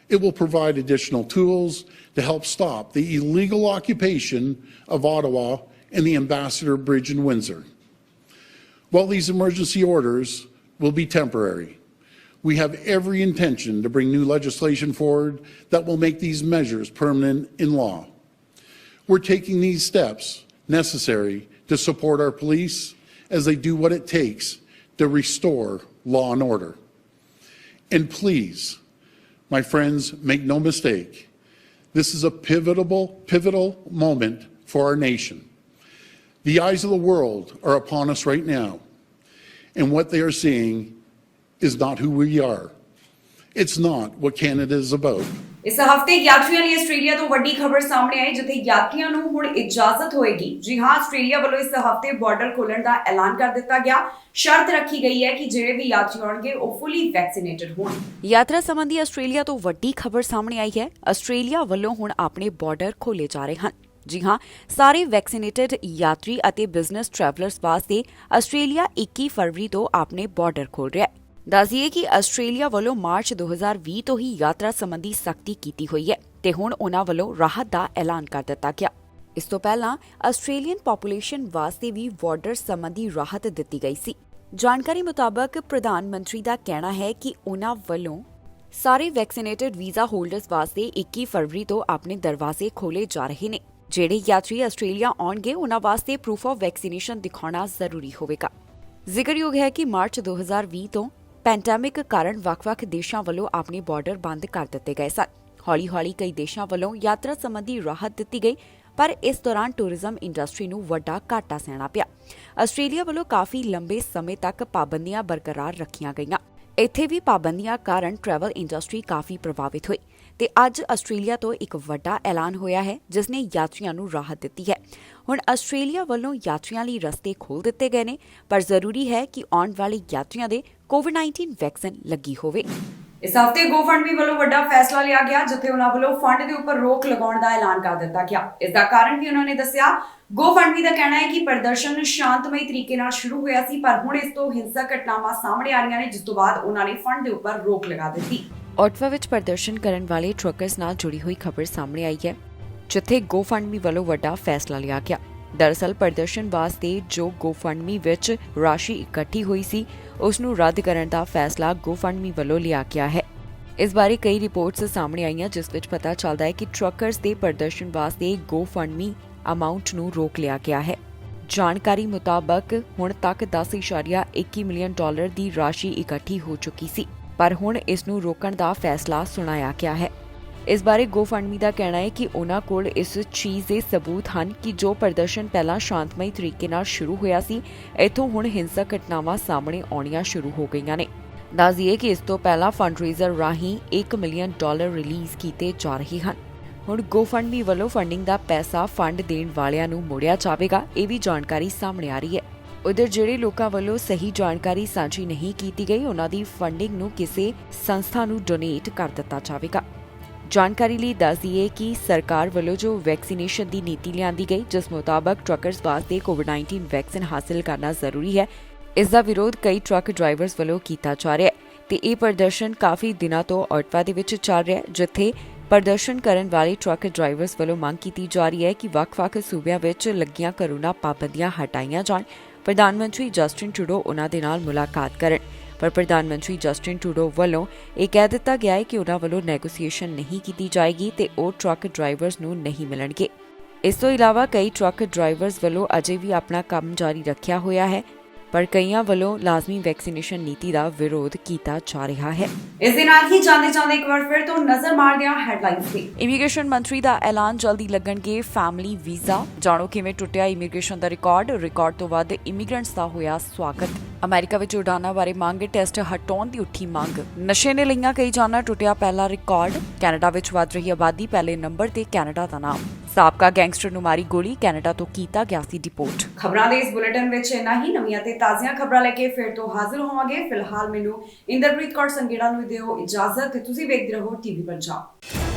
It will provide additional tools to help stop the illegal occupation of Ottawa and the Ambassador Bridge in Windsor. While these emergency orders will be temporary, we have every intention to bring new legislation forward that will make these measures permanent in law. We're taking these steps necessary to support our police as they do what it takes to restore law and order. And please, my friends, make no mistake, this is a pivotal moment for our nation. The eyes of the world are upon us right now, and what they are seeing is not who we are. It's not what Canada is about. ਇਸ ਹਫਤੇ ਯਾਤਰੀਆਂ ਲਈ Australia ਤੋਂ ਵੱਡੀ ਖਬਰ ਸਾਹਮਣੇ ਆਈ, ਜਿੱਥੇ ਯਾਤਰੀਆਂ ਨੂੰ ਹੁਣ ਇਜਾਜ਼ਤ ਹੋਏਗੀ। ਜੀ ਹਾਂ, ਆਸਟ੍ਰੇਲੀਆ ਵੱਲੋਂ ਇਸ ਹਫਤੇ ਬਾਰਡਰ ਖੋਲਣ ਦਾ ਐਲਾਨ ਕਰ ਦਿੱਤਾ ਗਿਆ। ਸ਼ਰਤ ਰੱਖੀ ਗਈ ਹੈ ਕਿ ਜਿਹੜੇ ਵੀ ਯਾਤਰੀ ਆਉਣਗੇ ਉਹ ਫੁੱਲੀ ਵੈਕਸੀਨੇਟਡ ਹੋਣ। ਯਾਤਰਾ ਸੰਬੰਧੀ ਆਸਟ੍ਰੇਲੀਆ ਤੋਂ ਵੱਡੀ ਖਬਰ ਸਾਹਮਣੇ ਆਈ ਹੈ। ਆਸਟ੍ਰੇਲੀਆ ਵੱਲੋਂ ਹੁਣ ਆਪਣੇ ਬਾਰਡਰ ਖੋਲੇ ਜਾ ਰਹੇ ਹਨ। ਜੀ ਹਾਂ, ਸਾਰੇ ਵੈਕਸੀਨੇਟਡ ਯਾਤਰੀ ਅਤੇ ਬਿਜ਼ਨਸ ਟਰੈਵਲਰਸ ਵਾਸਤੇ ਆਸਟ੍ਰੇਲੀਆ 21 ਫਰਵਰੀ ਤੋਂ ਆਪਣੇ ਬਾਰਡਰ ਖੋਲ ਰਿਹਾ ਹੈ। ਦੱਸੀਏ ਕਿ ਆਸਟ੍ਰੇਲੀਆ ਵੱਲੋਂ ਮਾਰਚ 2020 ਤੋਂ ਹੀ ਯਾਤਰਾ ਸੰਬੰਧੀ ਸਖਤੀ ਕੀਤੀ ਹੋਈ ਹੈ ਤੇ ਹੁਣ ਉਨ੍ਹਾਂ ਵੱਲੋਂ ਰਾਹਤ ਦਾ ਐਲਾਨ ਕਰ ਦਿੱਤਾ ਗਿਆ। ਇਸ ਤੋਂ ਪਹਿਲਾਂ ਆਸਟ੍ਰੇਲੀਅਨ ਪੋਪੂਲੇਸ਼ਨ ਵਾਸਤੇ ਵੀ ਬਾਰਡਰ ਸੰਬੰਧੀ ਰਾਹਤ ਦਿੱਤੀ ਗਈ ਸੀ। ਜਾਣਕਾਰੀ ਮੁਤਾਬਕ ਪ੍ਰਧਾਨ ਮੰਤਰੀ ਦਾ ਕਹਿਣਾ ਹੈ ਕਿ ਉਨ੍ਹਾਂ ਵੱਲੋਂ ਸਾਰੇ ਵੈਕਸੀਨੇਟਡ ਵੀਜ਼ਾ ਹੋਲਡਰਸ ਵਾਸਤੇ 21 ਫਰਵਰੀ ਤੋਂ ਆਪਣੇ ਦਰਵਾਜ਼ੇ ਖੋਲੇ ਜਾ ਰਹੇ ਨੇ। ਜਿਹੜੇ ਯਾਤਰੀ ਆਸਟ੍ਰੇਲੀਆ ਆਉਣਗੇ ਉਨ੍ਹਾਂ ਵਾਸਤੇ ਪ੍ਰੂਫ ਆਫ ਵੈਕਸੀਨੇਸ਼ਨ ਦਿਖਾਉਣਾ ਜ਼ਰੂਰੀ ਹੋਵੇਗਾ। ਜ਼ਿਕਰਯੋਗ ਹੈ ਕਿ ਮਾਰਚ 2020 ਤੋਂ ਪੈਂਡੈਮਿਕ ਕਾਰਨ ਵੱਖ-ਵੱਖ ਦੇਸ਼ਾਂ ਵੱਲੋਂ ਆਪਣੇ ਬਾਰਡਰ ਬੰਦ ਕਰ ਦਿੱਤੇ ਗਏ ਸਨ। ਹੌਲੀ-ਹੌਲੀ ਕਈ ਦੇਸ਼ਾਂ ਵੱਲੋਂ ਯਾਤਰਾ ਸੰਬੰਧੀ ਰਾਹਤ ਦਿੱਤੀ ਗਈ, ਪਰ ਇਸ ਦੌਰਾਨ ਟੂਰਿਜ਼ਮ ਇੰਡਸਟਰੀ ਨੂੰ ਵੱਡਾ ਘਾਟਾ ਸਹਿਣਾ ਪਿਆ। ਆਸਟ੍ਰੇਲੀਆ ਵੱਲੋਂ ਕਾਫੀ ਲੰਬੇ ਸਮੇਂ ਤੱਕ ਪਾਬੰਦੀਆਂ ਬਰਕਰਾਰ ਰੱਖੀਆਂ ਗਈਆਂ। ਇੱਥੇ ਵੀ ਪਾਬੰਦੀਆਂ ਕਾਰਨ ਟਰੈਵਲ ਇੰਡਸਟਰੀ ਕਾਫੀ ਪ੍ਰਭਾਵਿਤ ਹੋਈ ਤੇ ਅੱਜ ਆਸਟ੍ਰੇਲੀਆ ਤੋਂ ਇੱਕ ਵੱਡਾ ਐਲਾਨ ਹੋਇਆ ਹੈ, ਜਿਸ ਨੇ ਯਾਤਰੀਆਂ ਨੂੰ ਰਾਹਤ ਦਿੱਤੀ ਹੈ। ਹੁਣ ਆਸਟ੍ਰੇਲੀਆ ਵੱਲੋਂ ਯਾਤਰੀਆਂ ਲਈ ਰਸਤੇ ਖੋਲ੍ਹ ਦਿੱਤੇ ਗਏ ਨੇ, ਪਰ ਜ਼ਰੂਰੀ ਹੈ ਕਿ ਆਉਣ ਵਾਲੇ ਯਾਤਰੀਆਂ ਦੇ ਕੋਵਿਡ-19 ਵੈਕਸੀਨ ਲੱਗੀ ਹੋਵੇ। ਇਸ ਹਫਤੇ GoFundMe ਵੱਲੋਂ ਵੱਡਾ ਫੈਸਲਾ ਲਿਆ ਗਿਆ, ਜਿੱਥੇ ਉਹਨਾਂ ਵੱਲੋਂ ਫੰਡ ਦੇ ਉੱਪਰ ਰੋਕ ਲਗਾਉਣ ਦਾ ਐਲਾਨ ਕਰ ਦਿੱਤਾ ਗਿਆ। ਇਸ ਦਾ ਕਾਰਨ ਵੀ ਉਹਨਾਂ ਨੇ ਦੱਸਿਆ। GoFundMe ਦਾ ਕਹਿਣਾ ਹੈ ਕਿ ਪ੍ਰਦਰਸ਼ਨ ਸ਼ਾਂਤਮਈ ਤਰੀਕੇ ਨਾਲ ਸ਼ੁਰੂ ਹੋਇਆ ਸੀ, ਪਰ ਹੁਣ ਇਸ ਤੋਂ ਹਿੰਸਕ ਘਟਨਾਵਾਂ ਸਾਹਮਣੇ ਆ ਰਹੀਆਂ ਨੇ, ਜਿਸ ਤੋਂ ਬਾਅਦ ਉਹਨਾਂ ਨੇ ਫੰਡ ਦੇ ਉੱਪਰ ਰੋਕ ਲਗਾ ਦਿੱਤੀ। ਆਟਵਾ ਵਿੱਚ ਪ੍ਰਦਰਸ਼ਨ ਕਰਨ ਵਾਲੇ ਟਰੱਕਰਸ ਨਾਲ ਜੁੜੀ ਹੋਈ ਖਬਰ ਸਾਹਮਣੇ ਆਈ ਹੈ, ਜਿੱਥੇ GoFundMe ਵੱਲੋਂ ਵੱਡਾ ਫੈਸਲਾ ਲਿਆ ਗਿਆ। ਦਰਅਸਲ ਪ੍ਰਦਰਸ਼ਨ ਵਾਸਤੇ ਜੋ GoFundMe ਵਿੱਚ ਰਾਸ਼ੀ ਇਕੱਠੀ ਹੋਈ ਸੀ, ਉਸ ਨੂੰ ਰੱਦ ਕਰਨ ਦਾ ਫੈਸਲਾ GoFundMe ਵੱਲੋਂ ਲਿਆ ਗਿਆ ਹੈ। ਇਸ ਬਾਰੇ ਕਈ ਰਿਪੋਰਟਸ ਸਾਹਮਣੇ ਆਈਆਂ, ਜਿਸ ਵਿੱਚ ਪਤਾ ਚੱਲਦਾ ਹੈ ਕਿ ਟਰੱਕਰਸ ਦੇ ਪ੍ਰਦਰਸ਼ਨ ਵਾਸਤੇ GoFundMe ਅਮਾਉਂਟ ਨੂੰ ਰੋਕ ਲਿਆ ਗਿਆ ਹੈ। ਜਾਣਕਾਰੀ ਮੁਤਾਬਕ ਹੁਣ ਤੱਕ $10.21 ਮਿਲੀਅਨ ਦੀ ਰਾਸ਼ੀ ਇਕੱਠੀ ਹੋ ਚੁੱਕੀ ਸੀ, ਪਰ ਹੁਣ ਇਸ ਨੂੰ ਰੋਕਣ ਦਾ ਫੈਸਲਾ ਸੁਣਾਇਆ ਗਿਆ ਹੈ। ਇਸ ਬਾਰੇ GoFundMe ਦਾ ਕਹਿਣਾ ਹੈ ਕਿ ਉਹਨਾਂ ਕੋਲ ਇਸ ਚੀਜ਼ ਦੇ ਸਬੂਤ ਹਨ ਕਿ ਜੋ ਪ੍ਰਦਰਸ਼ਨ ਪਹਿਲਾਂ ਸ਼ਾਂਤਮਈ ਤਰੀਕੇ ਨਾਲ ਸ਼ੁਰੂ ਹੋਇਆ ਸੀ, ਇੱਥੋਂ ਹੁਣ ਹਿੰਸਕ ਘਟਨਾਵਾਂ ਸਾਹਮਣੇ ਆਉਣੀਆਂ ਸ਼ੁਰੂ ਹੋ ਗਈਆਂ ਨੇ। ਦੱਸ ਦਈਏ ਕਿ ਇਸ ਤੋਂ ਪਹਿਲਾਂ ਫੰਡਰੇਜ਼ਰ ਰਾਹੀਂ $1 ਮਿਲੀਅਨ ਰਿਲੀਜ਼ ਕੀਤੇ ਜਾ ਰਹੇ ਹਨ। ਹੁਣ GoFundMe ਵੱਲੋਂ ਫੰਡਿੰਗ ਦਾ ਪੈਸਾ ਫੰਡ ਦੇਣ ਵਾਲਿਆਂ ਨੂੰ ਮੋੜਿਆ ਜਾਵੇਗਾ, ਇਹ ਵੀ ਜਾਣਕਾਰੀ ਸਾਹਮਣੇ ਆ ਰਹੀ ਹੈ। ਉਧਰ ਜਿਹੜੇ ਲੋਕਾਂ ਵੱਲੋਂ ਸਹੀ ਜਾਣਕਾਰੀ ਸਾਂਝੀ ਨਹੀਂ ਕੀਤੀ ਗਈ, ਉਹਨਾਂ ਦੀ ਫੰਡਿੰਗ ਨੂੰ ਕਿਸੇ ਸੰਸਥਾ ਨੂੰ ਡੋਨੇਟ ਕਰ ਦਿੱਤਾ ਜਾਵੇਗਾ। ਜਾਣਕਾਰੀ ਲਈ ਦੱਸ ਦਈਏ ਕਿ ਸਰਕਾਰ ਵੱਲੋਂ ਜੋ ਵੈਕਸੀਨੇਸ਼ਨ ਦੀ ਨੀਤੀ ਲਿਆਂਦੀ ਗਈ, ਜਿਸ ਮੁਤਾਬਕ ਟਰੱਕਰਸ ਵਾਸਤੇ ਕੋਵਿਡ-19 ਵੈਕਸੀਨ ਹਾਸਲ ਕਰਨਾ ਜ਼ਰੂਰੀ ਹੈ, ਇਸ ਦਾ ਵਿਰੋਧ ਕਈ ਟਰੱਕ ਡਰਾਈਵਰਸ ਵੱਲੋਂ ਕੀਤਾ ਜਾ ਰਿਹਾ ਹੈ ਤੇ ਇਹ ਪ੍ਰਦਰਸ਼ਨ ਕਾਫੀ ਦਿਨਾਂ ਤੋਂ ਔਟਵਾ ਦੇ ਵਿੱਚ ਚੱਲ ਰਿਹਾ ਹੈ, ਜਿੱਥੇ ਪ੍ਰਦਰਸ਼ਨ ਕਰਨ ਵਾਲੇ ਟਰੱਕ ਡਰਾਈਵਰਸ ਵੱਲੋਂ ਮੰਗ ਕੀਤੀ ਜਾ ਰਹੀ ਹੈ ਕਿ ਵੱਖ-ਵੱਖ ਸੂਬਿਆਂ ਵਿੱਚ ਲੱਗੀਆਂ ਕਰੋਨਾ ਪਾਬੰਦੀਆਂ ਹਟਾਈਆਂ ਜਾਣ। ਪ੍ਰਧਾਨ ਮੰਤਰੀ ਜਸਟਿਨ ਟਰੂਡੋ ਉਨ੍ਹਾਂ ਦੇ ਨਾਲ ਮੁਲਾਕਾਤ ਕਰਨ, ਪਰ ਪ੍ਰਧਾਨ ਮੰਤਰੀ ਜਸਟਿਨ ਟਰੂਡੋ ਵੱਲੋਂ ਇਹ ਕਹਿ ਦਿੱਤਾ ਗਿਆ ਹੈ ਕਿ ਉਨ੍ਹਾਂ ਵੱਲੋਂ ਨੈਗੋਸੀਏਸ਼ਨ ਨਹੀਂ ਕੀਤੀ ਜਾਏਗੀ ਤੇ ਉਹ ਟਰੱਕ ਡਰਾਈਵਰਸ ਨੂੰ ਨਹੀਂ ਮਿਲਣਗੇ। ਇਸ ਤੋਂ ਇਲਾਵਾ ਕਈ ਟਰੱਕ ਡਰਾਈਵਰਸ ਵੱਲੋਂ ਅਜੇ ਵੀ ਆਪਣਾ ਕੰਮ ਜਾਰੀ ਰੱਖਿਆ ਹੋਇਆ ਹੈ, ਪਰ ਕਈਆਂ ਵੱਲੋਂ ਲਾਜ਼ਮੀ ਵੈਕਸੀਨੇਸ਼ਨ ਨੀਤੀ ਦਾ ਵਿਰੋਧ ਕੀਤਾ ਜਾ ਰਿਹਾ ਹੈ। ਇਸ ਦੇ ਨਾਲ ਹੀ ਜਾਂਦੇ ਇੱਕ ਵਾਰ ਫਿਰ ਤੋਂ ਨਜ਼ਰ ਮਾਰਦੇ ਹਾਂ ਹੈਡਲਾਈਨਸ ਤੇ। ਇਮੀਗ੍ਰੇਸ਼ਨ ਮੰਤਰੀ ਦਾ ਐਲਾਨ, ਜਲਦੀ ਲੱਗਣਗੇ ਫੈਮਿਲੀ ਵੀਜ਼ਾ। ਜਾਣੋ ਕਿਵੇਂ ਟੁੱਟਿਆ ਇਮੀਗ੍ਰੇਸ਼ਨ ਦਾ ਰਿਕਾਰਡ ਤੋਂ ਵੱਧ ਇਮੀਗ੍ਰੈਂਟਸ ਦਾ ਹੋਇਆ ਸਵਾਗਤ। ਅਮਰੀਕਾ ਵਿੱਚ ਉਡਾਨਾਂ ਬਾਰੇ ਮੰਗ ਟੈਸਟ ਹਟਾਉਣ ਦੀ ਉੱਠੀ ਮੰਗ। ਨਸ਼ੇ ਨੇ ਲਈਆਂ ਕਈ ਜਾਨਾਂ, ਟੁੱਟਿਆ ਪਹਿਲਾ ਰਿਕਾਰਡ। ਕੈਨੇਡਾ ਵਿੱਚ ਵੱਧ ਰਹੀ ਆਬਾਦੀ, ਪਹਿਲੇ ਨੰਬਰ ਤੇ ਕੈਨੇਡਾ ਦਾ ਨਾਮ। ਸਾਬਕਾ ਗੈਂਗਸਟਰ ਨੂੰ ਮਾਰੀ ਗੋਲੀ, ਕੈਨੇਡਾ ਤੋਂ ਕੀਤਾ ਗਿਆ ਸੀ ਡਿਪੋਰਟ। ਖਬਰਾਂ ਦੇ ਇਸ ਬੁਲੇਟਿਨ ਵਿੱਚ ਇੰਨਾ ਹੀ। ਨਵੀਆਂ ਤੇ ਤਾਜ਼ੀਆਂ ਖਬਰਾਂ ਲੈ ਕੇ ਫਿਰ ਤੋਂ ਹਾਜ਼ਰ ਹੋਵਾਂਗੇ। ਫਿਲਹਾਲ ਮੈਨੂੰ ਇੰਦਰਪ੍ਰੀਤ ਕੌਰ ਸੰਗੇੜਾ ਨੂੰ ਦਿਓ ਇਜਾਜ਼ਤ ਤੇ ਤੁਸੀਂ ਵੇਖਦੇ ਰਹੋ ਟੀਵੀ ਪੰਜਾਬ।